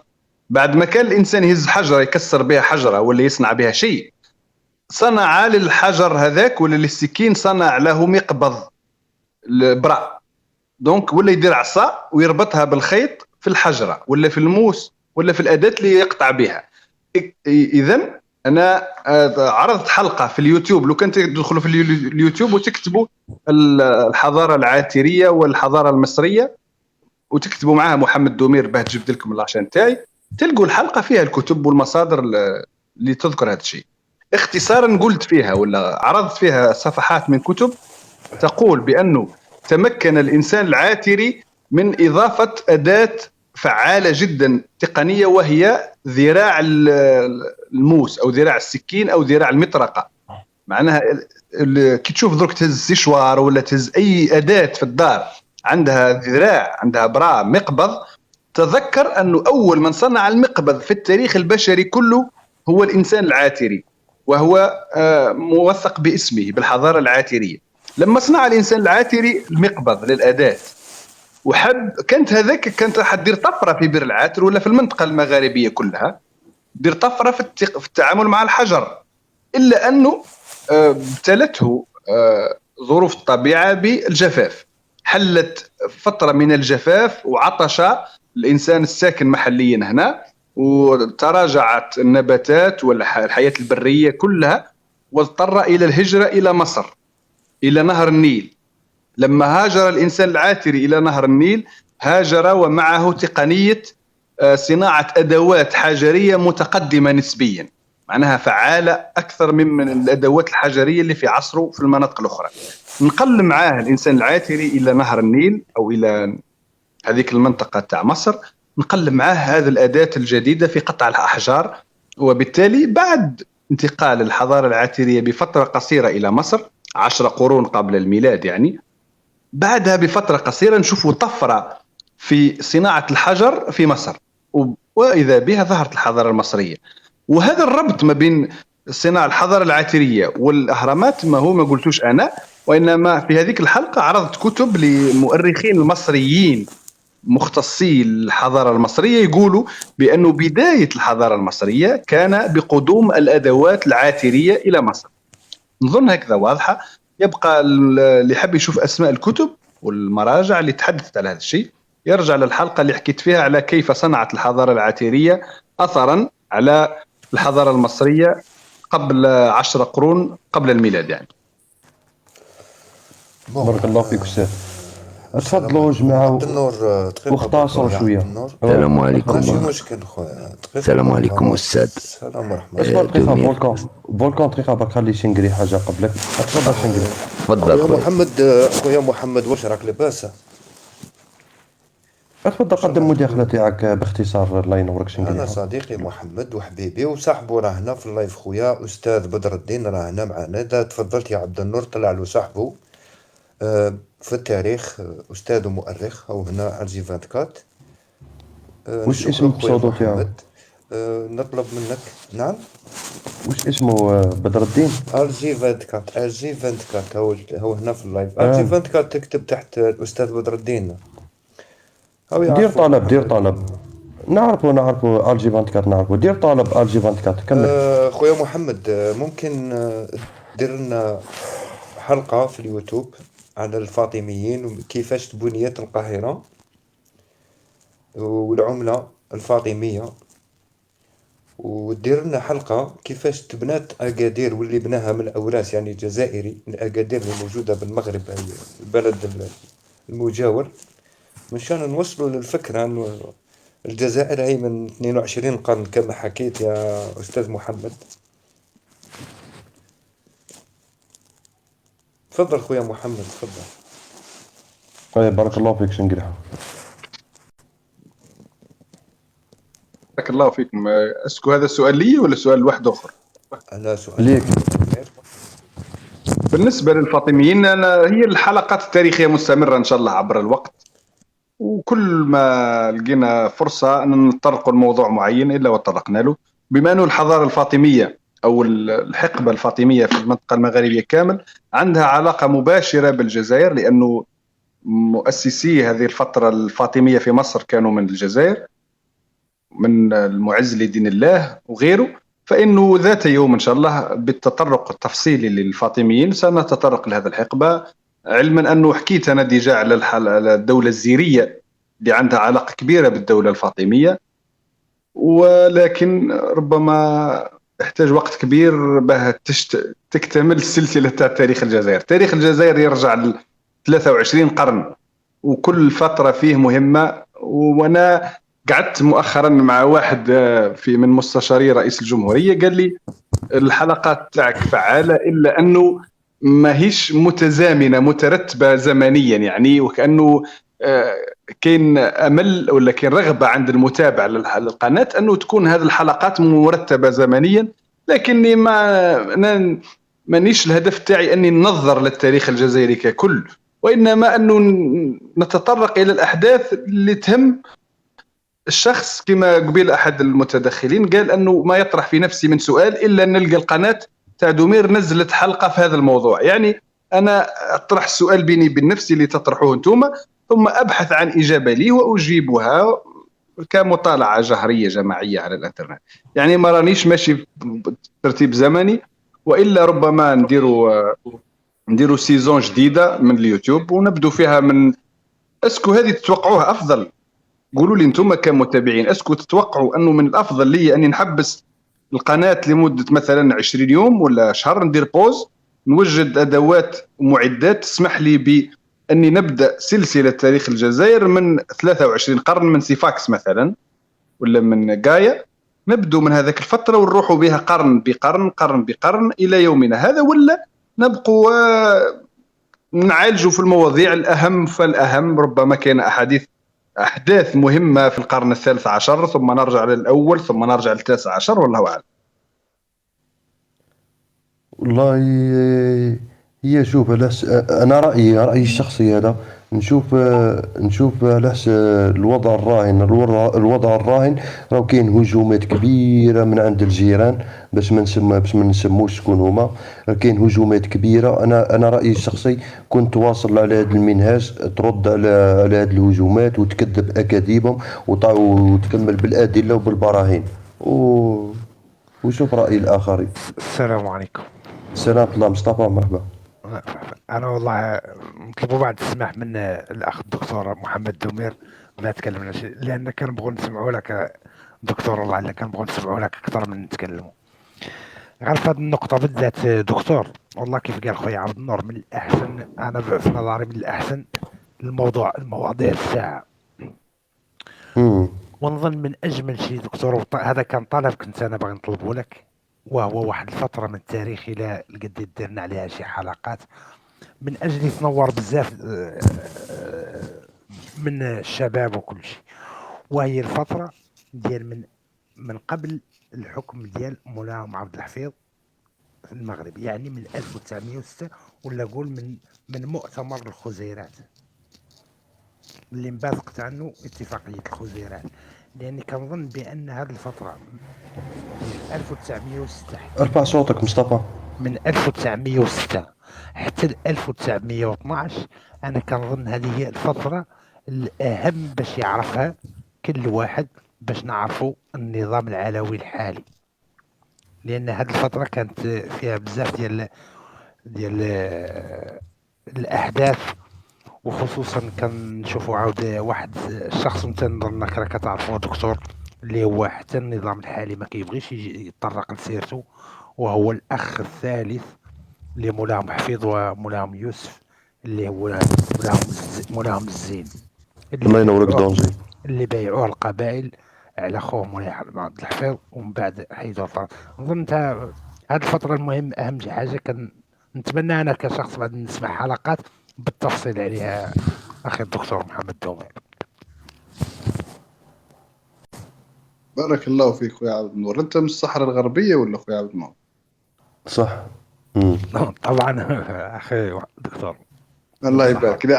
بعد ما كان الإنسان يهز حجرة يكسر بها حجرة ولا يصنع بها شيء، صنع للحجر هذاك ولا للسكين صنع له مقبض البراء. دونك ولا يدير عصا ويربطها بالخيط في الحجرة ولا في الموس ولا في الأداة اللي يقطع بها. إذن أنا عرضت حلقة في اليوتيوب، لو كنت تدخلوا في اليوتيوب وتكتبوا الحضارة العاترية والحضارة المصرية وتكتبوا معها محمد دومير باه جبت لكم العشان تاعي، تلقوا الحلقة فيها الكتب والمصادر اللي تذكر هذا الشيء. اختصارا قلت فيها ولا عرضت فيها صفحات من كتب تقول بأنه تمكن الإنسان العاتري من إضافة أداة فعالة جدا تقنية، وهي ذراع الموس أو ذراع السكين أو ذراع المطرقة. معناها كي تشوف درك تهز سيشوار ولا تهز أي أداة في الدار عندها ذراع، عندها براء مقبض، تذكر أنه أول من صنع المقبض في التاريخ البشري كله هو الإنسان العاتري، وهو موثق باسمه بالحضارة العاترية. لما صنع الإنسان العاتري المقبض للأداة كانت راح تدير طفرة في بير العاتر ولا في المنطقة المغاربية كلها، دير طفرة في التعامل مع الحجر، إلا أنه ابتلته ظروف الطبيعة بالجفاف. حلت فترة من الجفاف وعطش الإنسان الساكن محليا هنا، وتراجعت النباتات والحياة البرية كلها، واضطر إلى الهجرة إلى مصر إلى نهر النيل. لما هاجر الإنسان العاتري إلى نهر النيل هاجر ومعه تقنية صناعة أدوات حجرية متقدمة نسبيا، معناها فعالة أكثر من الأدوات الحجرية اللي في عصره في المناطق الأخرى. نقل معاه الإنسان العاتري إلى نهر النيل أو إلى هذيك المنطقة تاع مصر، نقل معاه هذه الأداة الجديدة في قطع الأحجار. وبالتالي بعد انتقال الحضارة العاترية بفترة قصيرة إلى مصر 10 قرون قبل الميلاد، يعني بعدها بفترة قصيرة نشوفوا طفرة في صناعة الحجر في مصر، وإذا بها ظهرت الحضارة المصرية. وهذا الربط ما بين صناعة الحضارة العاترية والأهرامات ما هو ما قلتوش أنا، وإنما في هذيك الحلقة عرضت كتب لمؤرخين المصريين مختصي الحضارة المصرية يقولوا بأنه بداية الحضارة المصرية كان بقدوم الأدوات العاثرية إلى مصر. نظن هكذا واضحة. يبقى اللي يحب يشوف أسماء الكتب والمراجع اللي تحدثت على هذا الشيء يرجع للحلقة اللي حكيت فيها على كيف صنعت الحضارة العاثرية أثرا على الحضارة المصرية قبل 10 قرون قبل الميلاد يعني. بارك الله فيك أستاذ. تفضلوا جماعة واختصروا شوية. السلام عليكم. ماشي مشكل خويا. السلام عليكم أستاذ. السلام ورحمة اصبر دقيقة فولكان دقيقة باك خلي شنقري حاجة قبلك. تفضل شنقري. تفضل خويا محمد واش راك لاباس؟ تفضل قدم المداخلة تاعك باختصار الله ينورك شنقري. أنا صديقي محمد وحبيبي وصاحبه راه هنا في اللايف خويا أستاذ بدر الدين راه هنا معنا. إذا تفضلت يا عبد النور طلع له صاحبه في التاريخ أستاذ ومؤرخ أو هنا أرجي 24. وش اسم البسودو تاعو؟ نطلب منك. نعم وش اسمه بدر الدين؟ أرجي 24 أرجي 24 هو هنا في اللايف. أرجي 24 تكتب تحت الأستاذ بدر الدين. دير طلب نعرفوا أرجي 24 نعرفوا. دير طلب أرجي 24 كمل. خويا محمد ممكن دير لنا حلقة في اليوتيوب على الفاطميين وكيفاش بنيت القاهرة والعملة الفاطمية، ودير لنا حلقة كيفاش تبنات أكادير واللي بناها من الأوراس يعني جزائري من أكادير اللي موجودة بالمغرب البلد المجاور، مشان نوصلوا للفكرة أنه الجزائر هي من 22 قرن كما حكيت يا أستاذ محمد. تفضل خويا محمد تفضل. طيب بارك الله فيك شنقريحة. بارك الله فيكم. اسكو هذا سؤال لي ولا سؤال لواحد اخر؟ أنا سؤال ليك. بالنسبة للفاطميين هي الحلقات التاريخية مستمرة إن شاء الله عبر الوقت، وكل ما لقينا فرصة أن نطرق الموضوع معين إلا وطرقنا له. بما أنه الحضارة الفاطمية أو الحقبة الفاطمية في المنطقة المغربية كامل عندها علاقة مباشرة بالجزائر، لأنه مؤسسي هذه الفترة الفاطمية في مصر كانوا من الجزائر، من المعز لدين الله وغيره. فإنه ذات يوم إن شاء الله بالتطرق التفصيلي للفاطميين سنتطرق لهذا الحقبة، علما أنه حكيت أنا ديجا على الدولة الزيرية اللي عندها علاقة كبيرة بالدولة الفاطمية، ولكن ربما يحتاج وقت كبير باه تكتمل السلسلة تاع تاريخ الجزائر. تاريخ الجزائر يرجع ل 23 قرن وكل فترة فيه مهمة. وأنا قعدت مؤخرا مع واحد من مستشاري رئيس الجمهورية قال لي الحلقات تاعك فعالة إلا أنه ما هيش متزامنة مترتبة زمنيا يعني، وكأنه كاين أمل ولا كاين رغبة عند المتابع للقناة أنه تكون هذه الحلقات مرتبة زمنيا، لكني مانيش الهدف تاعي أني ننظر للتاريخ الجزائري ككل، وإنما أنه نتطرق إلى الأحداث اللي تهم الشخص. كما قبيل أحد المتدخلين قال أنه ما يطرح في نفسي من سؤال إلا أن نلقى القناة تاع دومير نزلت حلقة في هذا الموضوع. يعني أنا أطرح السؤال بيني وبين نفسي اللي تطرحوه أنتم، ثم أبحث عن إجابة لي وأجيبها كمطالعة جهرية جماعية على الإنترنت. يعني ما رانيش ماشي بترتيب زمني، وإلا ربما نديروا سيزون جديدة من اليوتيوب ونبدو فيها من أسكو هذه تتوقعوها أفضل. قولوا لي انتم كمتابعين اسكو تتوقعوا انه من الافضل لي اني نحبس القناه لمده مثلا 20 يوم ولا شهر، ندير بوز نوجد ادوات ومعدات تسمح لي باني نبدا سلسله تاريخ الجزائر من 23 قرن من سيفاكس مثلا ولا من غايا، نبدو من هذاك الفتره ونروحوا بها قرن بقرن قرن بقرن الى يومنا هذا، ولا نبقوا نعالجوا في المواضيع الاهم فالاهم. ربما كان أحداث مهمة في القرن الثالث عشر ثم نرجع للأول ثم نرجع للتاسع عشر، والله أعلم. والله هي شوف أنا رأيي الشخصي هذا نشوف على حسب الوضع الراهن. الوضع الراهن راه كاين هجومات كبيره من عند الجيران، باش ما نسموش شكون هما. كاين هجومات كبيره. انا رايي الشخصي كنت واصل على هذا المنهاج، ترد على هذه الهجومات وتكذب اكاذيبهم وتكمل بالادله وبالبراهين وشوف راي الاخرين. السلام عليكم. سلام الله مصطفى، مرحبا. انا والله نطلبوا بعد السماح من الاخ الدكتور محمد دومير ما تكلمناش، لان كنبغوا نسمعوا لك دكتور. والله الا كنبغوا نسمعوا لك اكثر من نتكلموا. غير في هذه النقطه بالذات دكتور، والله كيف قال خويا عبد النور، من الاحسن، انا في نظري من الاحسن المواضيع الساعه. ونظن من اجمل شيء دكتور، هذا كان طلب كنت انا باغي نطلبه لك، وهو واحد الفتره من التاريخ الى قد درنا عليها شي حلقات من اجل تنور بزاف من الشباب وكل شيء. وهي الفتره ديال من قبل الحكم ديال مولاهم عبد الحفيظ في المغرب، يعني من 1906، ولا قول من مؤتمر الخزيرات اللي انبثقت عنه اتفاقيه الخزيرات. لاني كنظن بان هذه الفتره من 1906 ارفع صوتك مصطفى. من 1906 حتى ل 1912 انا كنظن هذه هي الفتره الاهم باش يعرفها كل واحد، باش نعرفوا النظام العلوي الحالي. لان هذه الفتره كانت فيها بزاف ديال الاحداث، وخصوصا كنشوفوا عاود واحد الشخص انت نظن راك كتعرفوا دكتور، اللي هو حتى النظام الحالي ما كيبغيش يتطرق لسيرته، وهو الاخ الثالث لمولاهم حفيظ ومولاهم يوسف، اللي هو مولاهم الزين، الله ينورك دونجي، اللي بايعوه القبائل على خوه مولاي عبد الحفيظ، ومن بعد حيدوا الفرنسا. نظن هذه الفتره المهم اهم حاجه نتمنى انا كشخص بعد نسمع حلقات بالتفصيل عليها اخي الدكتور محمد دومير. بارك الله فيك خويا عبد النور. انت من الصحراء الغربيه ولا خويا عبد النور؟ صح. طبعا اخي دكتور الله يبارك. لا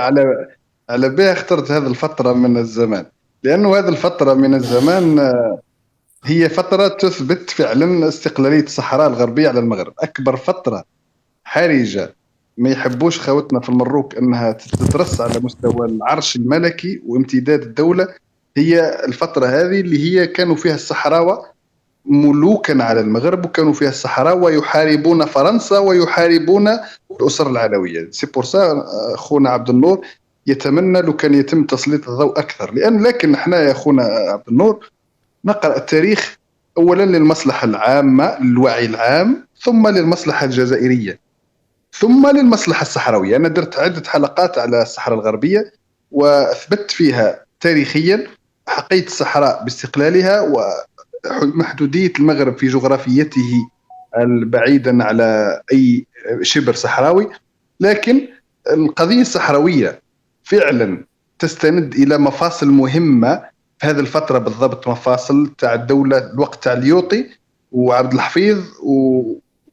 على بها اخترت هذه الفتره من الزمان، لانه هذه الفتره من الزمان هي فتره تثبت فعلا استقلاليه الصحراء الغربيه على المغرب. اكبر فتره حرجه ما يحبوش خوتنا في المروك انها تترس على مستوى العرش الملكي وامتداد الدوله، هي الفتره هذه اللي هي كانوا فيها الصحراوه ملوكا على المغرب، وكانوا فيها الصحراوه يحاربون فرنسا ويحاربون الاسر العلويه. سي بور سا اخونا عبد النور يتمنى لو كان يتم تسليط الضوء اكثر، لكن احنا يا اخونا عبد النور نقرا التاريخ اولا للمصلحه العامه، للوعي العام، ثم للمصلحه الجزائريه، ثم للمصلحة الصحراوية. أنا درت عدة حلقات على الصحراء الغربية وأثبت فيها تاريخيا حقيقة الصحراء باستقلالها ومحدودية المغرب في جغرافيته البعيدا على أي شبر صحراوي. لكن القضية الصحراوية فعلا تستند إلى مفاصل مهمة في هذه الفترة بالضبط، مفاصل تاع الدولة الوقت تاع اليوطي وعبد الحفيظ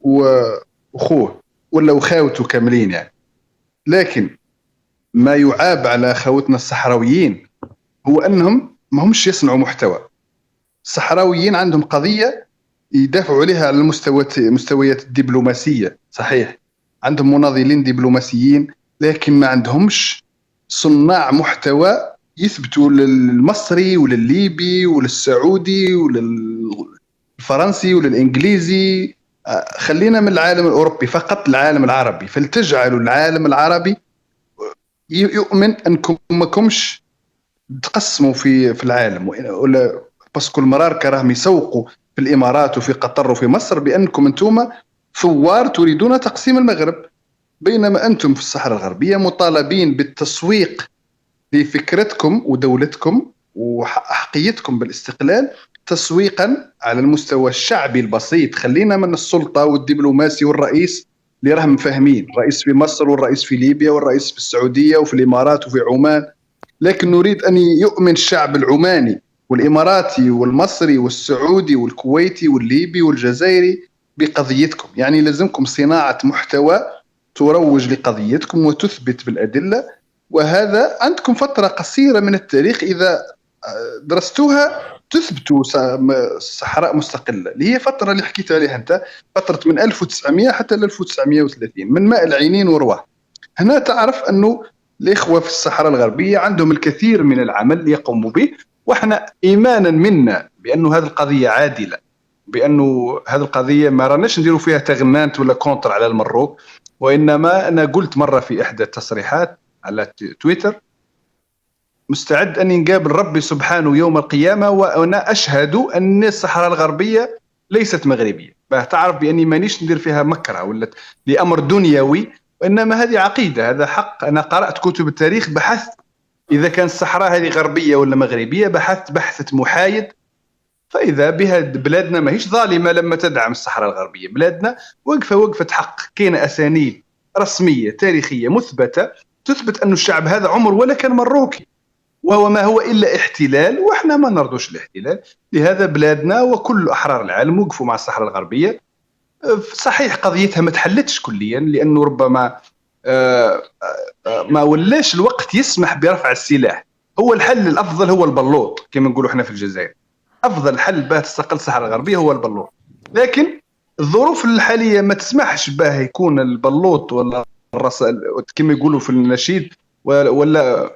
وأخوه ولا وخاوته كاملين يعني. لكن ما يعاب على خوتنا الصحراويين هو أنهم ما همش يصنعوا محتوى. الصحراويين عندهم قضية يدافعوا عليها على مستويات الدبلوماسية، صحيح عندهم مناضلين دبلوماسيين، لكن ما عندهمش صناع محتوى يثبتوا للمصري وللليبي وللسعودي وللفرنسي وللإنجليزي. خلينا من العالم الأوروبي فقط، العالم العربي، فلتجعلوا العالم العربي يؤمن أنكم ماكمش تقسموا في العالم، ولا باسكو المراركة راهم يسوقوا في الإمارات وفي قطر وفي مصر بأنكم أنتم ثوار تريدون تقسيم المغرب، بينما أنتم في الصحراء الغربية مطالبين بالتسويق لفكرتكم ودولتكم وأحقيتكم بالاستقلال تسويقا على المستوى الشعبي البسيط. خلينا من السلطة والدبلوماسي والرئيس اللي راهم فاهمين، الرئيس في مصر والرئيس في ليبيا والرئيس في السعودية وفي الإمارات وفي عمان، لكن نريد أن يؤمن الشعب العماني والإماراتي والمصري والسعودي والكويتي والليبي والجزائري بقضيتكم. يعني لازمكم صناعة محتوى تروج لقضيتكم وتثبت بالأدلة وهذا عندكم فترة قصيرة من التاريخ إذا درستوها تثبتوا صحراء مستقلة، اللي هي فترة اللي حكيت عليها أنت، فترة من 1900 حتى 1930 من ماء العينين ورواه. هنا تعرف أنه الإخوة في الصحراء الغربية عندهم الكثير من العمل يقوموا به، وإحنا إيمانا منا بأنه هذه القضية عادلة، بأنه هذه القضية ما راناش نديروا فيها تغمانت ولا كونتر على المروك، وإنما أنا قلت مرة في إحدى التصريحات على تويتر مستعد أن نقابل ربي سبحانه يوم القيامة وأنا أشهد أن الصحراء الغربية ليست مغربية، تعرف بأني مانيش ندير فيها مكره ولا لأمر دنيوي، وإنما هذه عقيدة، هذا حق. أنا قرأت كتب التاريخ، بحثت إذا كان الصحراء هذه غربية ولا مغربية، بحثت محايد، فإذا بها بلادنا ماهيش ظالمة لما تدعم الصحراء الغربية، بلادنا وقفة حق، كاينة أسانيد رسمية تاريخية مثبتة تثبت أن الشعب هذا عمر ولا كان مروكي، وهو ما هو إلا احتلال، وإحنا ما نرضوش الاحتلال. لهذا بلادنا وكل أحرار العالم وقفوا مع الصحراء الغربية. صحيح قضيتها ما تحلتش كليا، لأنه ربما ما ولاش الوقت يسمح برفع السلاح. هو الحل الأفضل هو البلوط كما نقولوا احنا في الجزائر، أفضل حل باه تستقل الصحراء الغربية هو البلوط، لكن الظروف الحالية ما تسمحش باه يكون البلوط ولا الرسائل كما يقولوا في النشيد ولا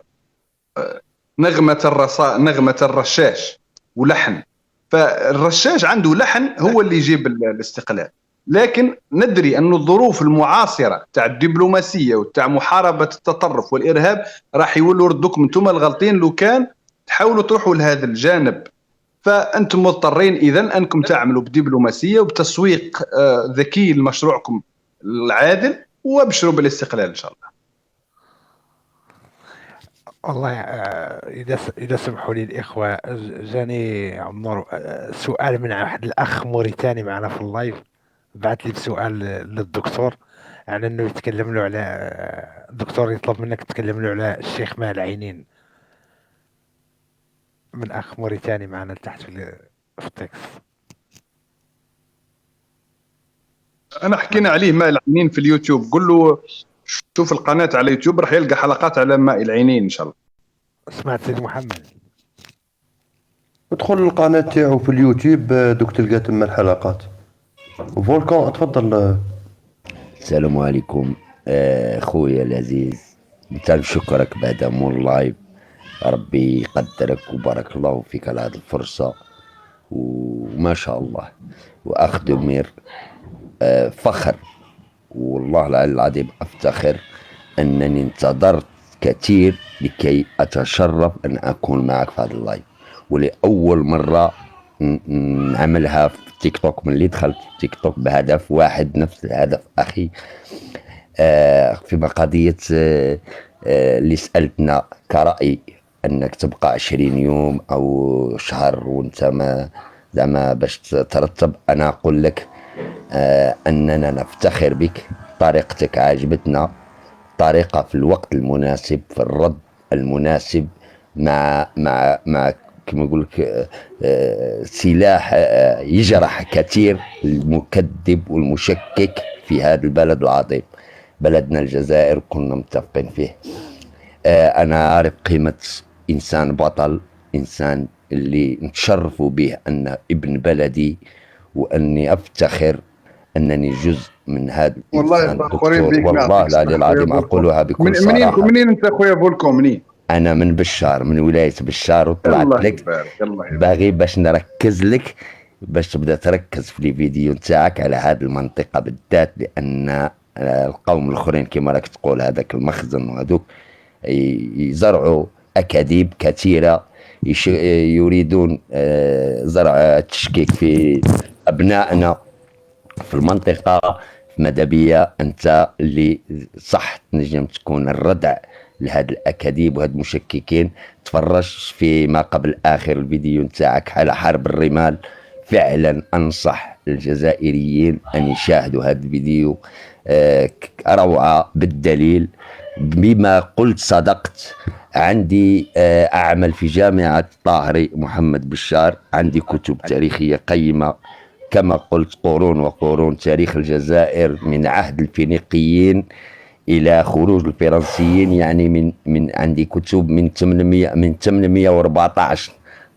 نغمة الرشاش ولحن. فالرشاش عنده لحن هو اللي يجيب الاستقلال، لكن ندري أن الظروف المعاصرة تاع الدبلوماسية وتاع محاربة التطرف والإرهاب راح يولوا ردوكم انتم الغلطين لو كان تحاولوا تروحوا لهذا الجانب. فأنتم مضطرين إذن أنكم تعملوا بدبلوماسية وبتسويق ذكي لمشروعكم العادل، وابشروا بالاستقلال إن شاء الله. والله إذا سمحوا لي الإخوة، جاني عمر سؤال من واحد الأخ موريتاني معنا في اللايف، بعث لي بسؤال للدكتور على أنه يتكلم له على الدكتور يطلب منك تتكلم له على الشيخ ماء العينين، من أخ موريتاني معنا تحت في التكست. أنا حكينا عليه ماء العينين في اليوتيوب، قل له شوف القناة على يوتيوب راح يلقى حلقات على ماء العينين إن شاء الله. سمعت سيدي محمد؟ ادخل القناة تاعو في اليوتيوب دوك تلقى تما الحلقات. فولكان تفضل. السلام عليكم خويا العزيز، مثال شكرك بعد مول لايف، ربي يقدرك وبارك الله فيك على هذه الفرصة وما شاء الله. وأخ دومير فخر والله العظيم أفتخر أنني انتظرت كثير لكي أتشرف أن أكون معك في هذا اللايف، ولأول مرة نعملها في تيك توك. من اللي دخلت تيك توك بهدف واحد، نفس الهدف أخي، في قضية اللي سألتنا كرأي أنك تبقى 20 يوم أو شهر وانت ما زعما باش ترتب. أنا أقول لك أننا نفتخر بك، طريقتك عجبتنا، طريقة في الوقت المناسب، في الرد المناسب، مع كما يقول لك سلاح يجرح كثير المكذب والمشكك في هذا البلد العظيم، بلدنا الجزائر، كنا متفقين فيه. أنا عارف قيمة إنسان بطل، إنسان اللي نتشرف به أن ابن بلدي، وأني أفتخر أنني جزء من هذا الإنسان. والله العظيم أقولها بكل صراحة. منين أنت أخويا فولكان؟ منين؟ أنا من بشار، من ولاية بشار، وطلعت لك باغي باش نركز لك، باش تبدأ تركز في الفيديو نتاعك على هذه المنطقة بالذات، لأن القوم الآخرين كما راك تقول هذاك المخزن وهذوك يزرعوا أكاذيب كثيرة، يريدون زرع التشكيك في أبنائنا في المنطقة مدبية. أنت اللي صح تنجم تكون الردع لهذا الأكاذيب وهذا المشككين. تفرج في ما قبل آخر الفيديو نتاعك على حرب الرمال، فعلا أنصح الجزائريين أن يشاهدوا هذا الفيديو، روعة بالدليل. بما قلت صدقت. عندي أعمل في جامعة طاهري محمد بشار، عندي كتب تاريخية قيمة كما قلت، قرون وقرون، تاريخ الجزائر من عهد الفينيقيين الى خروج الفرنسيين، يعني من عندي كتب من 814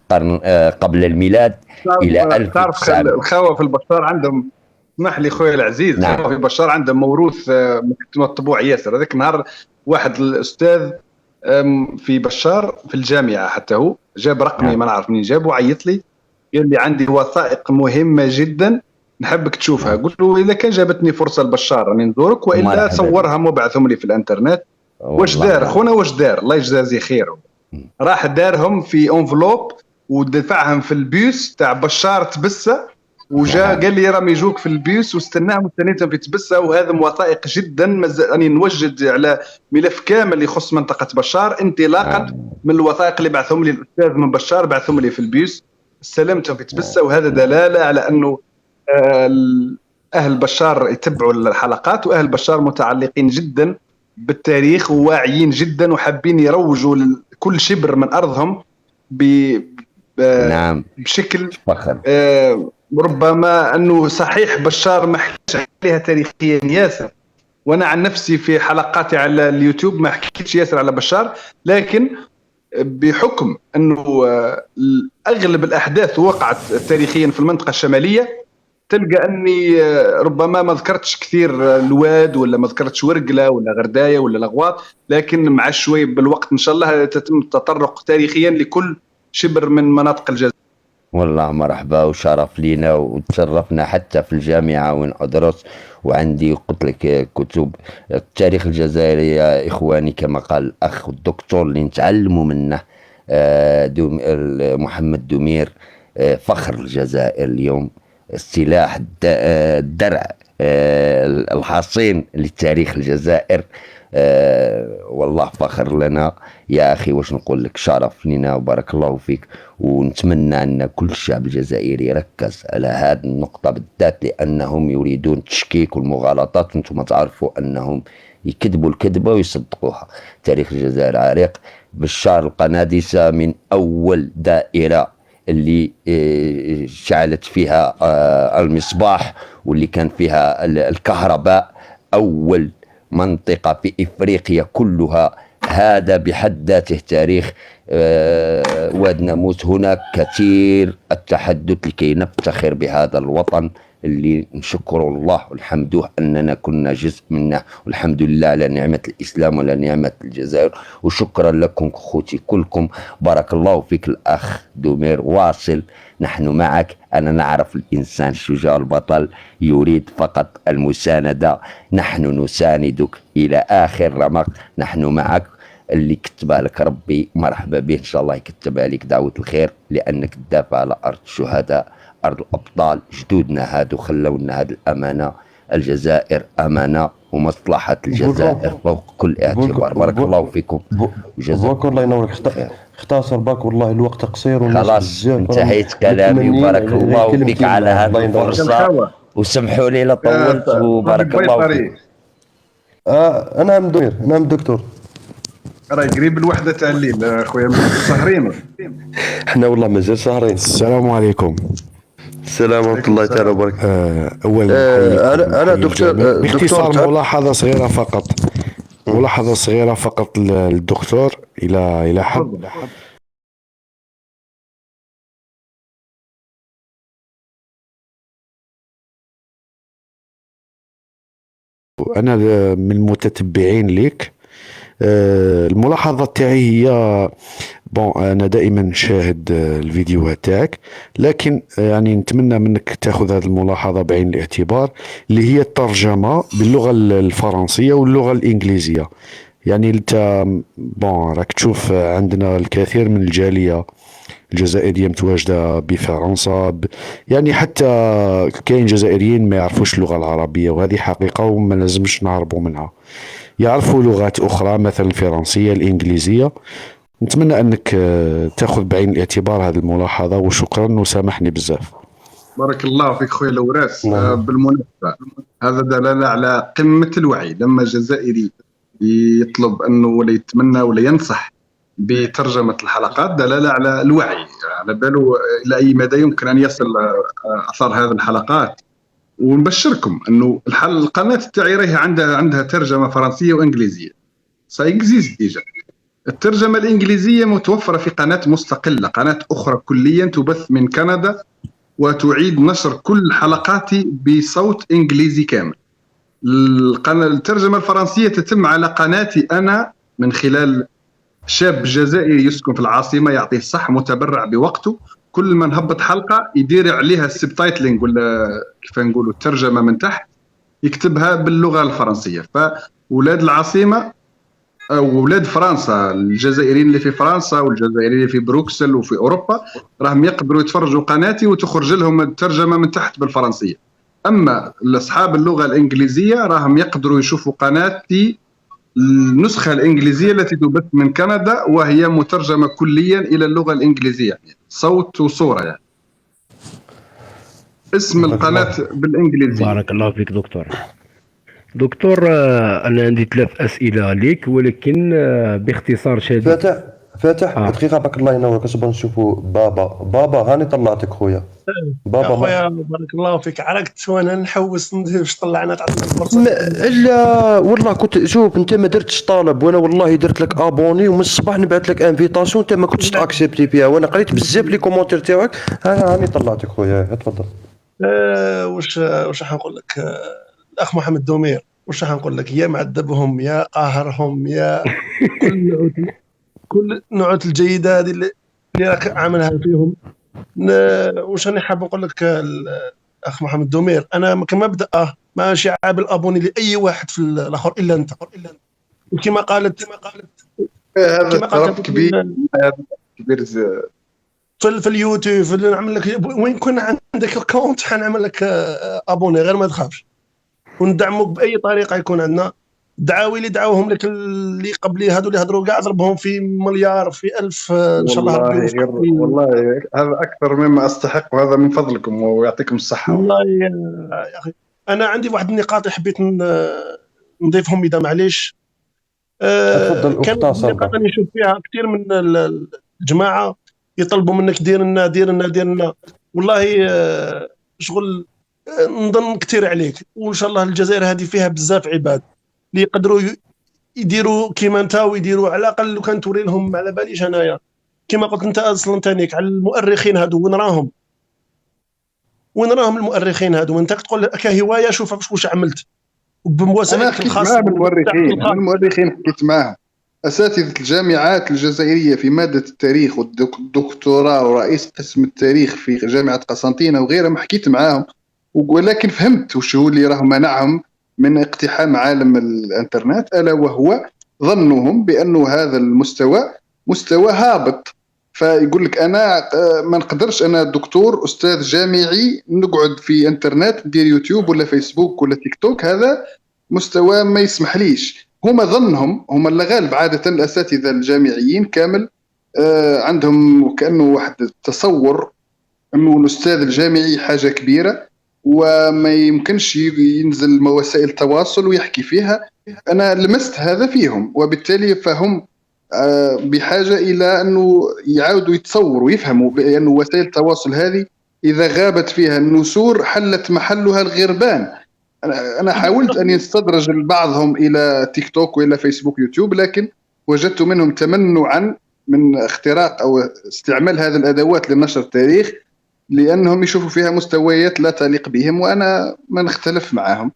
قرن قبل الميلاد الى تعرف 1900. الخوة في البشار عندهم، اسمح لي خويا العزيز، نعم. الخوة في البشار عندهم موروث مطبوع ياسر. هذاك النهار واحد الاستاذ في بشار في الجامعه، حتى هو جاب رقمي، نعم. ما نعرف منين جابه، وعيط لي قال لي عندي وثائق مهمه جدا نحبك تشوفها. قلت له اذا كان جابتني فرصه البشار راني نزورك، والا مرحبا صورهم وبعثهم لي في الانترنت. واش والله دار خونا؟ واش دار؟ الله يجزاه خير. راح دارهم في انفلوب ودفعهم في البيوس تاع بشار تبسه، وجا قال لي راهم يجوك في البيوس، واستناهم واستنيتهم في تبسه. وهذا وثائق جدا راني نوجد على ملف كامل يخص منطقه بشار، انطلاقا من الوثائق اللي بعثهم لي الاستاذ من بشار، بعثهم لي في البيوس، استلمتهم في تبسه. وهذا دلاله على انه اهل بشار يتبعوا الحلقات، واهل بشار متعلقين جدا بالتاريخ وواعيين جدا وحابين يروجوا كل شبر من ارضهم نعم بشكل فخر. ربما انه صحيح بشار ما حكيتش عليها تاريخيا ياسر، وانا عن نفسي في حلقاتي على اليوتيوب ما حكيتش ياسر على بشار، لكن بحكم انه اغلب الاحداث وقعت تاريخيا في المنطقه الشماليه، تلقى اني ربما ما ذكرتش كثير الواد، ولا ما ذكرتش ورقله ولا غردايه ولا لغواط، لكن مع شوي بالوقت ان شاء الله تتم التطرق تاريخيا لكل شبر من مناطق الجزائر. والله مرحبا وشرف لينا، وتشرفنا حتى في الجامعة وين أدرس، وعندي قلت لك كتب التاريخ الجزائري يا إخواني، كما قال الأخ الدكتور اللي نتعلموا منه محمد دومير، فخر الجزائر اليوم، السلاح الدرع الحصين لتاريخ الجزائر. والله فخر لنا يا أخي، واش نقول لك، شرف لنا وبارك الله فيك. ونتمنى أن كل الشعب الجزائري يركز على هذه النقطة بالذات، لأنهم يريدون التشكيك والمغالطات، وانتم تعرفوا أنهم يكذبوا الكذبة ويصدقوها. تاريخ الجزائر عريق. بشار القنادسة من أول دائرة اللي شعلت فيها المصباح، واللي كان فيها الكهرباء، أول منطقة في إفريقيا كلها. هذا بحد ذاته تاريخ. واد ناموس. هناك كثير التحدث لكي نفتخر بهذا الوطن اللي نشكر الله والحمد أننا كنا جزء منه، والحمد لله على نعمة الإسلام وعلى نعمة الجزائر. وشكرا لكم أخوتي كلكم، بارك الله فيك الأخ دومير. واصل، نحن معك. أنا نعرف الإنسان الشجاع البطل يريد فقط المساندة، نحن نساندك إلى آخر رمق، نحن معك. اللي كتبها لك ربي مرحبا به، إن شاء الله يكتبها لك دعوة الخير، لأنك تدافع على أرض الشهداء، أرض الأبطال. جدودنا هادو خلونا هذه الأمانة. الجزائر أمانة، ومصلحة الجزائر فوق كل اعتبار. بارك الله فيكم. بوك الله ينورك. اختصر باك، والله الوقت قصير. خلاص انتهيت كلامي، وبارك الله فيك على هذه الفرصة، وسمحوا لي لا طولت، وبارك الله فيك. نعم دومير، نعم دكتور. راهي قريب الوحده تاع الليل اخويا، سهرين. احنا والله مازال سهرين. السلام عليكم. السلام ورحمه الله تعالى وبركاته. اولا انا دكتور باختصار ملاحظه صغيره فقط، ملاحظه صغيره فقط للدكتور الى حد. انا من المتتبعين لك. الملاحظة تاعي هي أنا دائما شاهد الفيديوهات تاعك، لكن يعني نتمنى منك تاخذ هذه الملاحظة بعين الاعتبار، اللي هي الترجمة باللغة الفرنسية واللغة الإنجليزية. يعني انت راك تشوف عندنا الكثير من الجالية الجزائرية متواجدة بفرنسا، يعني حتى كاين جزائريين ما يعرفوش اللغة العربية، وهذه حقيقة وما لازمش نهربوا منها. يعرفوا لغات أخرى مثل الفرنسية الإنجليزية. نتمنى أنك تأخذ بعين الاعتبار هذه الملاحظة، وشكرا وسامحني بزاف. بارك الله فيك خويا لوراس. بالمناسبة هذا دلالة على قمة الوعي، لما جزائري يطلب أنه ولا يتمنى ولا ينصح بترجمة الحلقات، دلالة على الوعي، على باله إلى أي مدى يمكن أن يصل أثر هذه الحلقات ونبشركم انه القناه تاعي راهي عندها ترجمه فرنسيه وانجليزيه، سايكزيست ديجا. الترجمه الانجليزيه متوفره في قناه مستقله، قناه اخرى كليا تبث من كندا وتعيد نشر كل حلقاتي بصوت انجليزي كامل. الترجمه الفرنسيه تتم على قناتي انا من خلال شاب جزائري يسكن في العاصمه، يعطيه الصح متبرع بوقته، كل ما نهبط حلقه يدير عليها السبتايتلينج ولا كيف نقولوا الترجمه من تحت، يكتبها باللغه الفرنسيه. فاولاد العاصمه او اولاد فرنسا، الجزائريين اللي في فرنسا والجزائريين اللي في بروكسل وفي اوروبا راهم يقدروا يتفرجوا قناتي وتخرج لهم الترجمه من تحت بالفرنسيه. اما اصحاب اللغه الانجليزيه راهم يقدروا يشوفوا قناتي النسخه الانجليزيه التي تبث من كندا، وهي مترجمه كليا الى اللغه الانجليزيه، يعني صوت وصوره. يعني اسم القناه بالانجليزيه. بارك الله فيك دكتور. أنا عندي 3 أسئلة لك، ولكن باختصار شديد. فاتح دقيقة بارك الله ينورك، اصبر نشوفوا بابا هاني طلعتك خويا. بابا خويا بارك الله فيك، عرقت وانا نحوس باش طلعنا تعطينا الفرصة. لا والله كنت شوف انت ما درتش طالب، وانا والله درت لك ابوني ومن الصباح نبعث لك انفيتاسيون انت ما كنتش تاكسبتي فيها، وانا قريت بزاف لي كومونتير تاعك. هاني طلعتك خويا، تفضل. واش راح نقول لك الاخ محمد دومير، واش راح نقول لك؟ يا معذبهم يا قاهرهم يا كل النوعات الجيده هذه اللي راك عاملها فيهم. واش راني حاب نقول لك الاخ محمد دومير، انا كمبدا ماشي عامل ابوني لاي واحد في الاخر الا انت. وكما قالت هذا كبير في اليوتيوب نعمل لك وين كون عندك اكونت حنعمل لك ابوني، غير ما تخافش، وندعموك باي طريقه يكون عندنا. الدعاوي اللي دعوهم لك اللي قبلي هذو اللي هضروا كاع ضربهم في مليار في ألف ان شاء الله ربي يوفقك. والله هذا اكثر مما استحق، وهذا من فضلكم ويعطيكم الصحه. والله يا اخي انا عندي واحد النقاط حبيت نضيفهم اذا معليش. كان النقاط اللي نشوف فيها كثير من الجماعه يطلبوا منك دير لنا والله شغل نظن كثير عليك، وان شاء الله الجزائر هذه فيها بزاف عباد اللي يقدروا يديروا كيما انت، ويديروا على الاقل لو كان توري لهم. على باليش انايا كما قلت انت اصلا تانيك على المؤرخين هذو، وين راهم المؤرخين هذو؟ انت تقول كهوايه شوف واش عملت وبوسائلك الخاصه بالمؤرخين. حكيت معاهم اساتذه الجامعات الجزائريه في ماده التاريخ والدكتوراه ورئيس قسم التاريخ في جامعه قسنطينه وغيرهم، حكيت معاهم ولكن فهمت وش هو اللي راه منعهم من اقتحام عالم الانترنت، الا وهو ظنهم بانه هذا المستوى مستوى هابط. فيقول لك انا ما نقدرش، انا دكتور استاذ جامعي نقعد في انترنت ندير يوتيوب ولا فيسبوك ولا تيك توك، هذا مستوى ما يسمح ليش. هما ظنهم، هما اللي غالب عاده الاساتذه الجامعيين كامل عندهم كانه واحد تصور انه الاستاذ الجامعي حاجه كبيره وما يمكنش ينزل وسائل التواصل ويحكي فيها. أنا لمست هذا فيهم، وبالتالي فهم بحاجة إلى أنه يعاودوا يتصوروا ويفهموا بأن وسائل التواصل هذه إذا غابت فيها النسور حلت محلها الغربان. أنا حاولت أن يستدرج بعضهم إلى تيك توك وإلى فيسبوك يوتيوب، لكن وجدت منهم تمنعا من اختراق أو استعمال هذه الأدوات لنشر التاريخ، لأنهم يشوفوا فيها مستويات لا تليق بهم، وأنا ما نختلف معهم.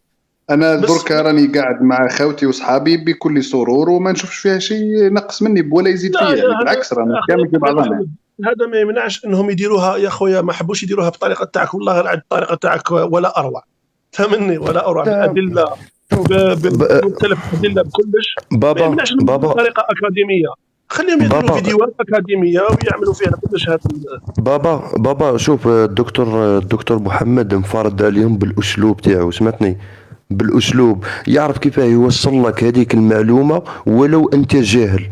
أنا دركا راني قاعد مع خوتي وصحابي بكل سرور وما نشوفش فيها شيء نقص مني ولا يزيد فيها، يعني بالعكس رانا كامل في بعضنا. هذا ما يمنعش انهم يديروها يا خويا، ما حبوش يديروها بطريقه تاعك، والله غير على الطريقه تاعك ولا اروع، فهمني، ولا اروع بالادله بمختلف الادله بكلش. ما يمنعش بطريقه اكاديميه، خليهم يديروا فيديوهات اكاديميه ويعملوا فيها كلش. هذا بابا شوف الدكتور محمد انفرد عليهم بالاسلوب تاعو، سمعتني، بالاسلوب يعرف كيف يوصل لك هذيك المعلومه ولو انت جاهل،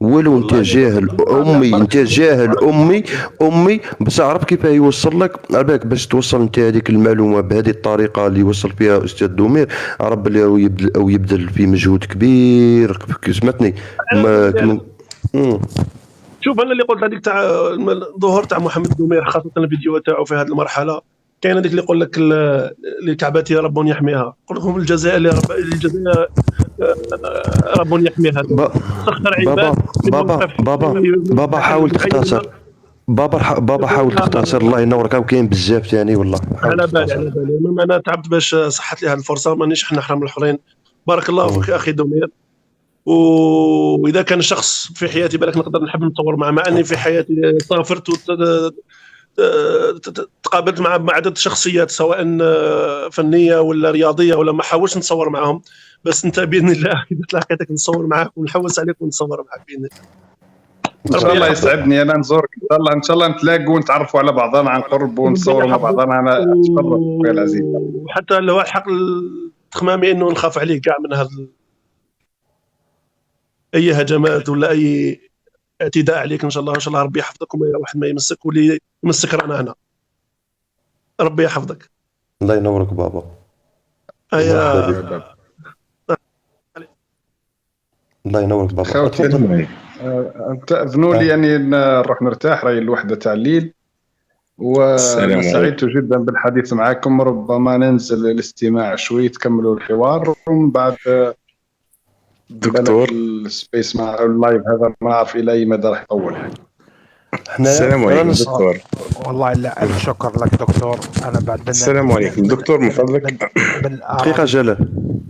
انت جاهل امي بس عرف كيف يوصل لك. عباك باش توصل انت هذيك المعلومه بهذه الطريقه اللي وصل فيها استاذ دومير، عرب اللي او يبذل في مجهود كبير، سمعتني. شوف انا اللي قلت هذيك تاع الظهور تاع محمد دومير، خاصه الفيديو تاعو في هذه المرحله كاين هذيك اللي يقول لك لكعبتي رب يحميها، قل لهم الجزائر الجزائر رب يحميها. سخر عباد بابا حاول تختصر. بابا حاول تختصر، الله ينورك، وكاين بزاف ثاني والله. على بالي. المهم انا تعبت باش صحت لي هذه الفرصه، مانيش احنا نحرم الاخرين. بارك الله فيك اخي دومير. واذا كان شخص في حياتي بالك نقدر نحب نتصور معه، مع اني في حياتي سافرت تقابلت مع عدة شخصيات سواء فنيه ولا رياضيه، ولا ما حاولش نتصور معهم، بس انت باذن الله اذا تلاقيتك نتصور معاك ونحوس عليك ونتصور معاك باذن الله. ان شاء الله يسعدني انا نزورك ان شاء الله نتلاقوا ونتعرفوا على بعضنا عن قرب ونتصوروا مع بعضنا. انا اتشرف اخويا العزيز. وحتى لو الحق تخمامي انه نخاف عليك كاع من هذا اي هجمات ولا اي اعتداء عليك. ان شاء الله ربي يحفظك وما واحد ما يمسك، واللي يمسك رانا هنا. ربي يحفظك. الله ينورك بابا. الله ينورك بابا. تفضل. تأذنوا لي يعني نروح نرتاح، راهي الوحدة تاع الليل، وسعدت جدا بالحديث معكم. ربما ننزل الاستماع شوي تكملوا الحوار، ومن بعد دكتور السبيس مع اللايف هذا ما نعرف الى اي مدى راح يطول. السلام عليكم دكتور. والله لا، الف شكر لك دكتور. انا بعد السلام عليكم دكتور، من فضلك دقيقة جلال.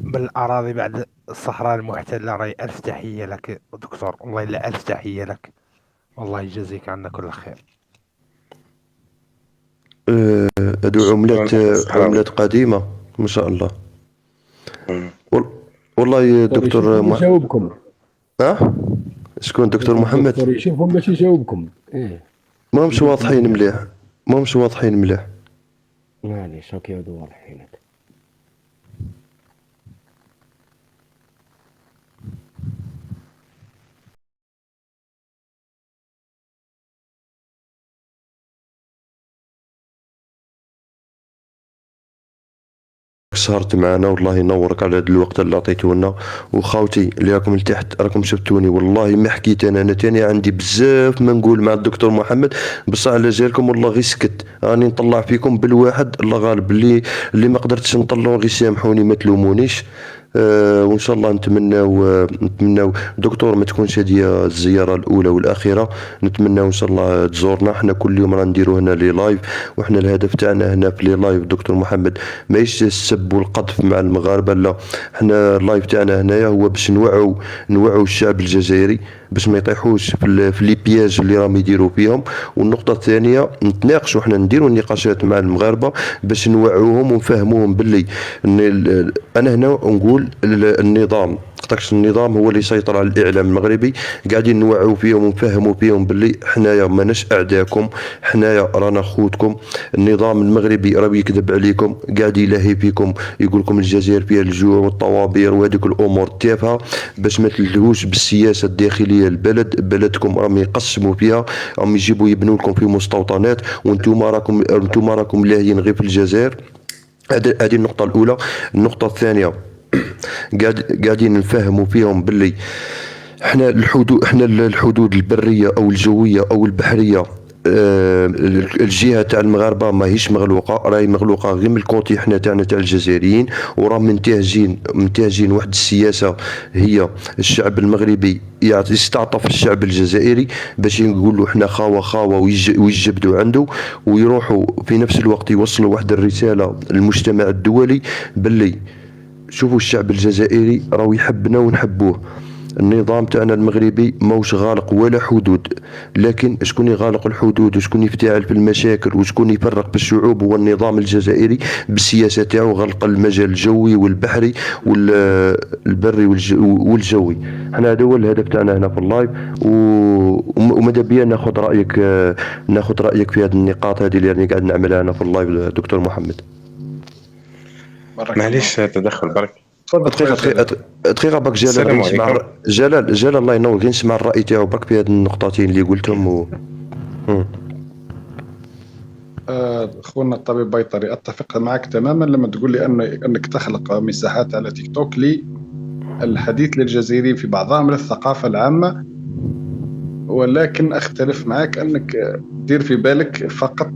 بالاراضي بعد الصحراء المحتله، راي الف تحيه لك دكتور. والله لا، الف تحيه لك، والله يجازيك عنا كل خير. هادو عملات قديمة ما شاء الله. والله دكتور يجاوبكم. شكون دكتور محمد؟ الدكتور يشوفهم باش يجاوبكم. ماهمش واضحين مليح. معليش راك يعودوا واضحين. سهرت معنا والله ينورك على هذا الوقت اللي عطيتوه لنا. وخاوتي اللي راكم لتحت راكم شفتوني، والله ما حكيت انا تاني عندي بزاف ما نقول مع الدكتور محمد، بصح على جالكم والله غير سكت. راني نطلع فيكم بالواحد الله غالب. اللي ما قدرتش نطلعوا غير سامحوني ما تلومونيش. وان شاء الله نتمناو دكتور ما تكونش هذه الزياره الاولى والاخيره. نتمناو ان شاء الله تزورنا. احنا كل يوم راه نديرو هنا لي لايف، وحنا الهدف تاعنا هنا في لي لايف دكتور محمد ماهيش السب والقذف مع المغاربه، لا، حنا اللايف تاعنا هنايا هو باش نوعوا الشعب الجزائري باش ما يطيحوش في لي بياج اللي راهم يديروا فيهم. والنقطه الثانيه نتناقشوا، حنا نديروا نقاشات مع المغاربه باش نوعوهم ونفهموهم باللي انا هنا نقول النظام النظام هو اللي يسيطر على الاعلام المغربي. قاعدين نوعوا فيهم ونفهموا فيهم باللي حنايا ماناش اعداءكم، حنايا رانا خوتكم. النظام المغربي راه يكذب عليكم، قاعد يلهي فيكم، يقول لكم الجزائر فيها الجوع والطوابير وهذيك الامور التافهه باش ما تلهوش بالسياسه الداخليه البلد. بلدكم راهم يقسموا فيها، راهم يجيبوا يبنوا لكم في مستوطنات، وانتم راكم لاهيين غير في الجزائر. هذه النقطه الاولى. النقطه الثانيه قاعدين نفهموا فيهم باللي احنا الحدود البريه او الجويه او البحريه، الجهه تاع المغاربه ماهيش مغلوقه، راهي مغلوقه غير من الكوتي حنا تاعنا تاع الجزائريين. وراه منتهجين واحد السياسه هي الشعب المغربي يستعطف الشعب الجزائري باش يقولوا حنا خاوه ويجبدوا عنده، ويروحوا في نفس الوقت يوصلوا واحد الرساله للمجتمع الدولي باللي شوفوا الشعب الجزائري راهو يحبنا ونحبوه. النظام تاعنا المغربي موش غالق ولا حدود، لكن شكون يغالق الحدود وشكون يفتعل في المشاكل وشكون يفرق بالشعوب هو النظام الجزائري بالسياسه تاعو. غلق المجال الجوي والبحري والبري والجوي. حنا هذا هو الهدف تاعنا هنا في اللايف. وماذا بيا ناخذ رايك في هذه النقاط هذه اللي راني قاعد نعملها انا في اللايف دكتور محمد. معليش تدخل برك. دقيقة برك جلال الله ينور، نسمع الرأي تاعو برك في هذه النقطتين اللي قلتهم. اخونا الطبيب بيطري، اتفق معك تماما لما تقول لي انك تخلق مساحات على تيك توك للحديث للجزائريين في بعضها من الثقافة العامة، ولكن اختلف معك انك دير في بالك فقط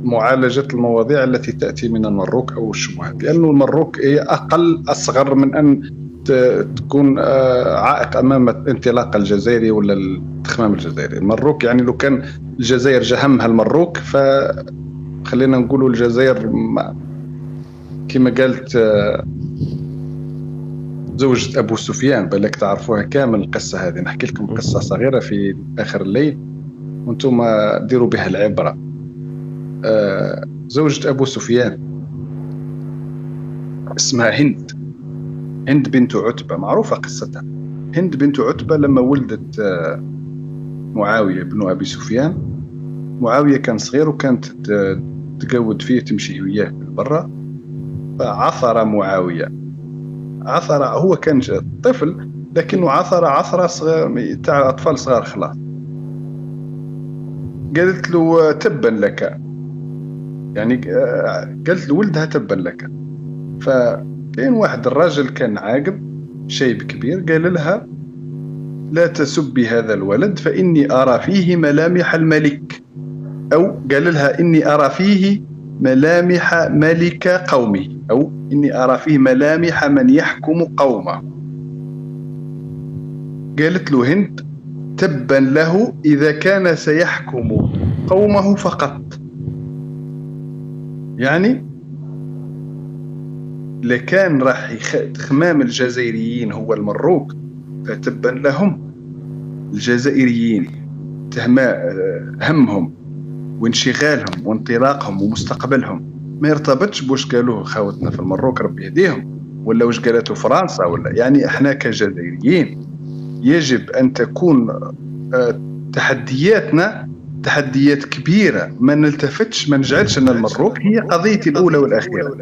معالجة المواضيع التي تأتي من المروك أو الشبهات، لأنه المروك هي أصغر من أن تكون عائق أمام انطلاق الجزائري ولا التخمام الجزائري. المروك يعني لو كان الجزائر جهمها المروك، فخلينا نقولوا الجزائر كما قالت زوجة أبو سفيان، بالك تعرفوها كامل القصة هذه. نحكي لكم قصة صغيرة في آخر الليل وانتم ديروا بها العبرة. زوجة أبو سفيان اسمها هند بنت عتبة، معروفة قصتها. هند بنت عتبة لما ولدت معاوية بن أبي سفيان، معاوية كان صغير وكانت تقود فيه تمشي وياه بالبرة، فعثر معاوية. عثر، هو كان طفل لكنه عثرة صغير تاع أطفال صغار خلاص. قالت له تبا لك، يعني قالت له ولدها تبا لك. فكان واحد الراجل كان عاقل شيب كبير قال لها لا تسبي هذا الولد فإني أرى فيه ملامح الملك، أو قال لها إني أرى فيه ملامح ملك قومه، أو إني أرى فيه ملامح من يحكم قومه. قالت له هند تبا له إذا كان سيحكم قومه فقط، يعني لكان راح تخمام الجزائريين هو المروك فتبا لهم. الجزائريين همهم وانشغالهم وانطلاقهم ومستقبلهم ما يرتبطش بوش قالوه خاوتنا في المروك ربي يهديهم ولا وش قالته فرنسا، ولا يعني احنا كجزائريين يجب أن تكون تحدياتنا تحديات كبيرة، ما نلتفتش، ما نجعلش أن المروك هي قضيتي الأولى والأخيرة،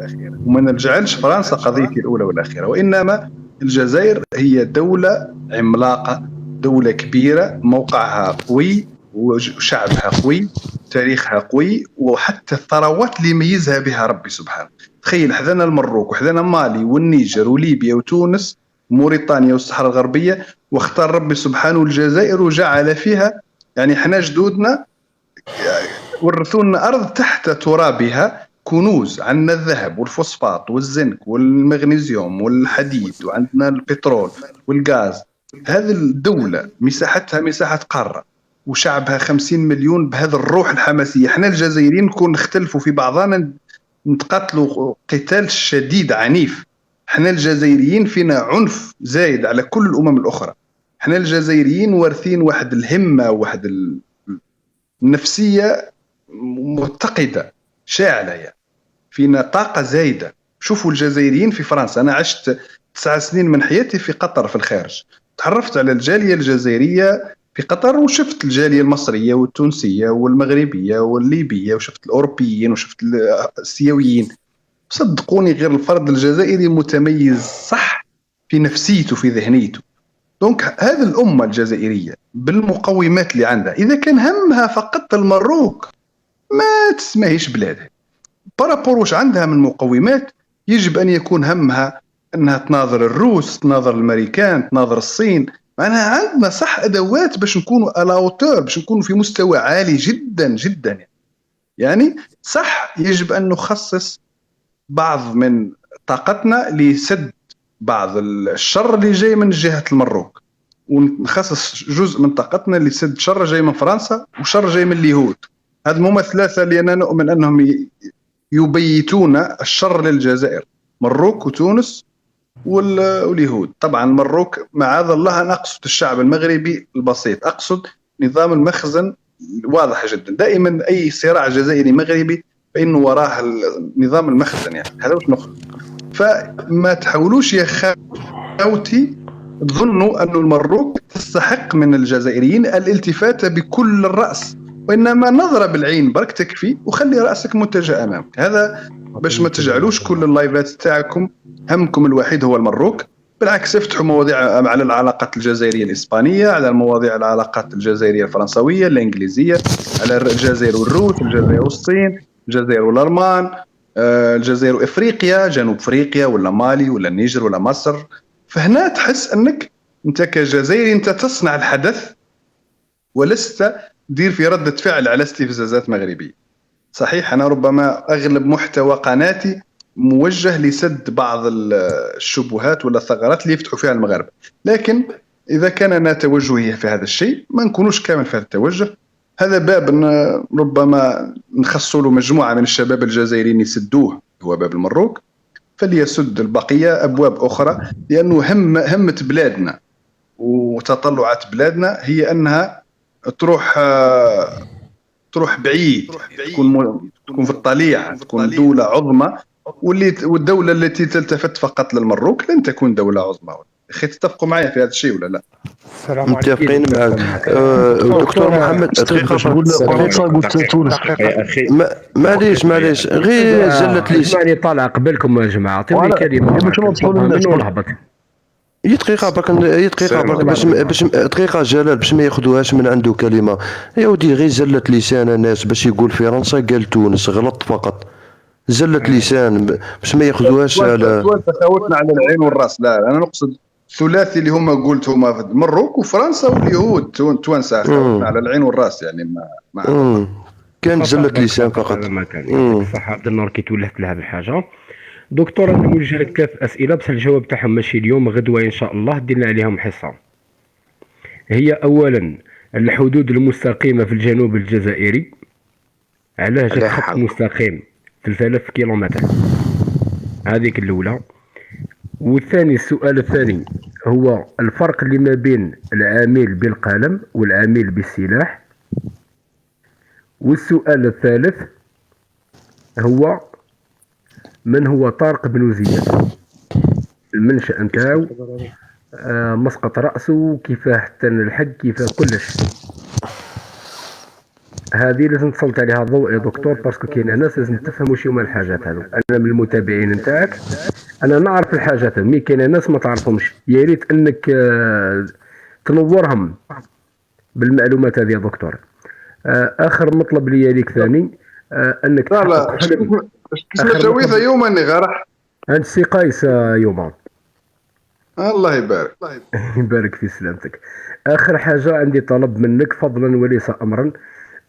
وما نجعلش فرنسا قضيتي الأولى والأخيرة، وإنما الجزائر هي دولة عملاقة، دولة كبيرة، موقعها قوي وشعبها قوي، تاريخها قوي، وحتى الثروات اللي يميزها بها ربي سبحانه. تخيل حذنا المروك وحذنا مالي والنيجر وليبيا وتونس وموريتانيا والصحراء الغربية، واختار ربي سبحانه الجزائر وجعل فيها، يعني احنا جدودنا ورثونا أرض تحت ترابها كنوز، عندنا الذهب والفوسفات والزنك والمغنيسيوم والحديد، وعندنا البترول والغاز. هذه الدولة مساحتها مساحة قارة وشعبها 50 مليون بهذا الروح الحماسية. احنا الجزائريين نكون نختلفوا في بعضنا نتقاتلوا قتال شديد عنيف. احنا الجزائريين فينا عنف زايد على كل الأمم الأخرى. احنا الجزائريين وارثين واحد الهمة وواحد النفسية متقدة شاعلة، يعني فينا طاقة زايدة. شوفوا الجزائريين في فرنسا، أنا عشت 9 سنين من حياتي في قطر في الخارج، تعرفت على الجالية الجزائرية في قطر، وشفت الجالية المصرية والتونسية والمغربية والليبية، وشفت الأوروبيين وشفت السيويين. صدقوني غير الفرد الجزائري متميز صح في نفسيته في ذهنيته. دونك هذه الأمة الجزائرية بالمقومات اللي عندها، إذا كان همها فقط المروك ما تسميهش بلادها. بارابوروش عندها من مقومات، يجب أن يكون همها أنها تناظر الروس، تناظر الأمريكان، تناظر الصين. معناها عندنا صح أدوات باش نكونوا ألاوتور، باش نكونوا في مستوى عالي جدا جدا. يعني صح يجب أن نخصص بعض من طاقتنا لسد بعض الشر اللي جاي من جهة المروك، ونخصص جزء من طاقتنا لسد شر جاي من فرنسا وشر جاي من اليهود. هذه ممثلات اللي أنا نؤمن أنهم يبيتون الشر للجزائر، مروك وتونس واليهود. طبعا المروك معاذ الله، أنا أقصد الشعب المغربي البسيط، أقصد نظام المخزن واضح جدا. دائما أي صراع جزائري مغربي فإنه وراه نظام المخزن، يعني هذا وش نقصد. فما تحاولوش يا خاوتي تظنوا أن المروك تستحق من الجزائريين الالتفات بكل الرأس، وإنما نظرة بالعين برك تكفي، وخلي رأسك متجه أمامك. هذا باش ما تجعلوش كل اللايفات تاعكم همكم الوحيد هو المروك. بالعكس افتحوا مواضيع على العلاقات الجزائرية الإسبانية، على المواضيع العلاقات الجزائرية الفرنسوية الإنجليزية، على الجزائر والروس، الجزائر والصين، الجزائر والألمان، الجزائر وإفريقيا، جنوب أفريقيا ولا مالي ولا النيجر ولا مصر. فهنا تحس أنك أنت كجزائري أنت تصنع الحدث ولست دير في ردة فعل على استفزازات مغربية. صحيح أنا ربما أغلب محتوى قناتي موجه لسد بعض الشبهات ولا الثغرات اللي يفتحوا فيها المغاربة، لكن إذا كان أنا توجهي في هذا الشيء ما نكونوش كامل في هذا التوجه. هذا باب ربما نخصوا له مجموعة من الشباب الجزائريين يسدوه، هو باب المروك، فليسد البقية أبواب أخرى، لأنه همة بلادنا وتطلعات بلادنا هي أنها تروح بعيد، تكون في الطليعة، تكون دولة عظمى، والدولة التي تلتفت فقط للمروك لن تكون دولة عظمى. أخي تتفقوا معي في هذا الشيء ولا لا؟ متفقين معك دكتور محمد. معليش غير زلت لي اسمعني طالع قبلكم يا جماعه، عطيوني كلمه ونهبط. دقيقة باش دقيقة جلال باش ما ياخذوهاش من عنده كلمة. يا ودي غير زلت لسان الناس باش يقول فرنسا قال تونس، غلط فقط. زلت لسان باش ما ياخذوهاش على تفاوتنا على العين والراس. لا انا نقصد الثلاثي اللي هما قلت هما المروك وفرنسا واليهود توانسة على العين والراس، يعني ما كان زلت لسان فقط. ما كان صح. عبد النور كي تولهت لهذه الحاجة. دكتور انا موجه لك 3 اسئله بس الجواب تاعهم ماشي اليوم، غدوه ان شاء الله دينا عليهم حصه. هي اولا الحدود المستقيمه في الجنوب الجزائري، علاه جات خط مستقيم 3000 كيلومتر، هذيك الاولى. والثاني السؤال الثاني هو الفرق اللي ما بين العميل بالقلم والعميل بالسلاح. والسؤال الثالث هو من هو طارق بن زياد، المنشأ نتاعو، مسقط رأسه، كيفاه حتى الحق، كيفاه كلش. هذه لازم تسلط عليها الضوء يا دكتور، باسكو كاين ناس لازم تفهموا شنو هما الحاجات هذو. انا من المتابعين نتاعك، انا نعرف الحاجات مي كاين ناس ما تعرفهمش. يا ريت انك تنورهم بالمعلومات هذه يا دكتور. اخر مطلب لي ليك ثاني انك لا اسمه جويثة يوما غرح عند سي قيس يوما. الله يبارك يبارك في سلامتك. اخر حاجه عندي طلب منك فضلا وليس امرا،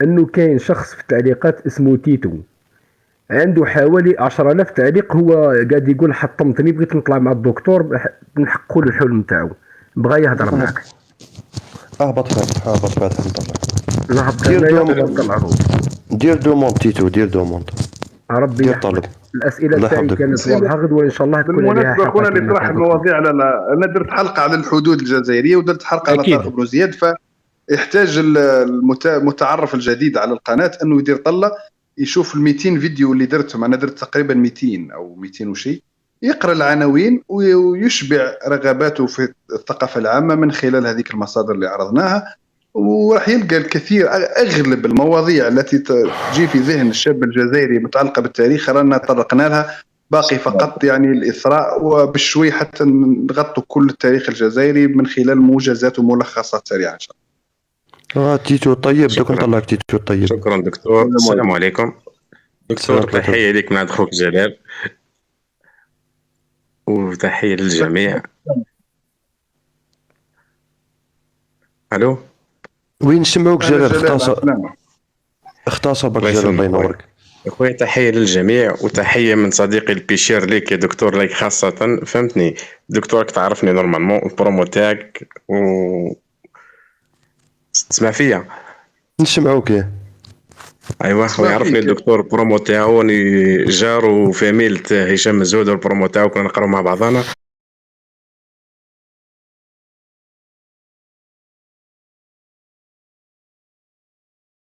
انه كاين شخص في التعليقات اسمه تيتو، عنده حوالي 10,000 تعليق، هو قاعد يقول حطمتني، بغيت نطلع مع الدكتور نحققوا له الحلم نتاعو، بغى يهضر معك. اهبط فاتح نطلع. دير دوموند تيتو، دير دوموند. ربي طلب. الاسئله تاعي كانت واضحه، غدوه ان شاء الله تكون عليها حلقه. بالمناسبه اللي طرح المواضيع على انا درت حلقه على الحدود الجزائريه ودرت حلقه على طارق بن زياد، فيحتاج المتعرف الجديد على القناه انه يدير طله يشوف ال 200 فيديو اللي درتهم. انا درت تقريبا 200 او 200 وشيء، يقرا العناوين ويشبع رغباته في الثقافه العامه من خلال هذيك المصادر اللي عرضناها، وراح يلقى الكثير. اغلب المواضيع التي تجي في ذهن الشاب الجزائري متعلقه بالتاريخ رانا طرقنا لها، باقي فقط يعني الاثراء وبشوي حتى نغطوا كل التاريخ الجزائري من خلال موجزات وملخصات سريعه ان شاء الله. تيتو طيب، دوك نطلعك تيتو طيب. شكرا دكتور. السلام عليكم دكتور، تحيه لك من عند خوك جلال وتحيه للجميع. الو وين نسمعوك جلال؟ اختصر بك جلال، الله ينورك. اخويا تحيه للجميع وتحيه من صديقي البيشير ليك يا دكتور، ليك خاصه. فهمتني دكتورك تعرفني نورمالمون، البرومو تاعك تسمع فيا؟ نسمعوك. ايوا ويعرفني الدكتور البرومو تاعو، راني جار وفاميل هشام مزود، البرومو تاعو كنا نقراو مع بعضنا.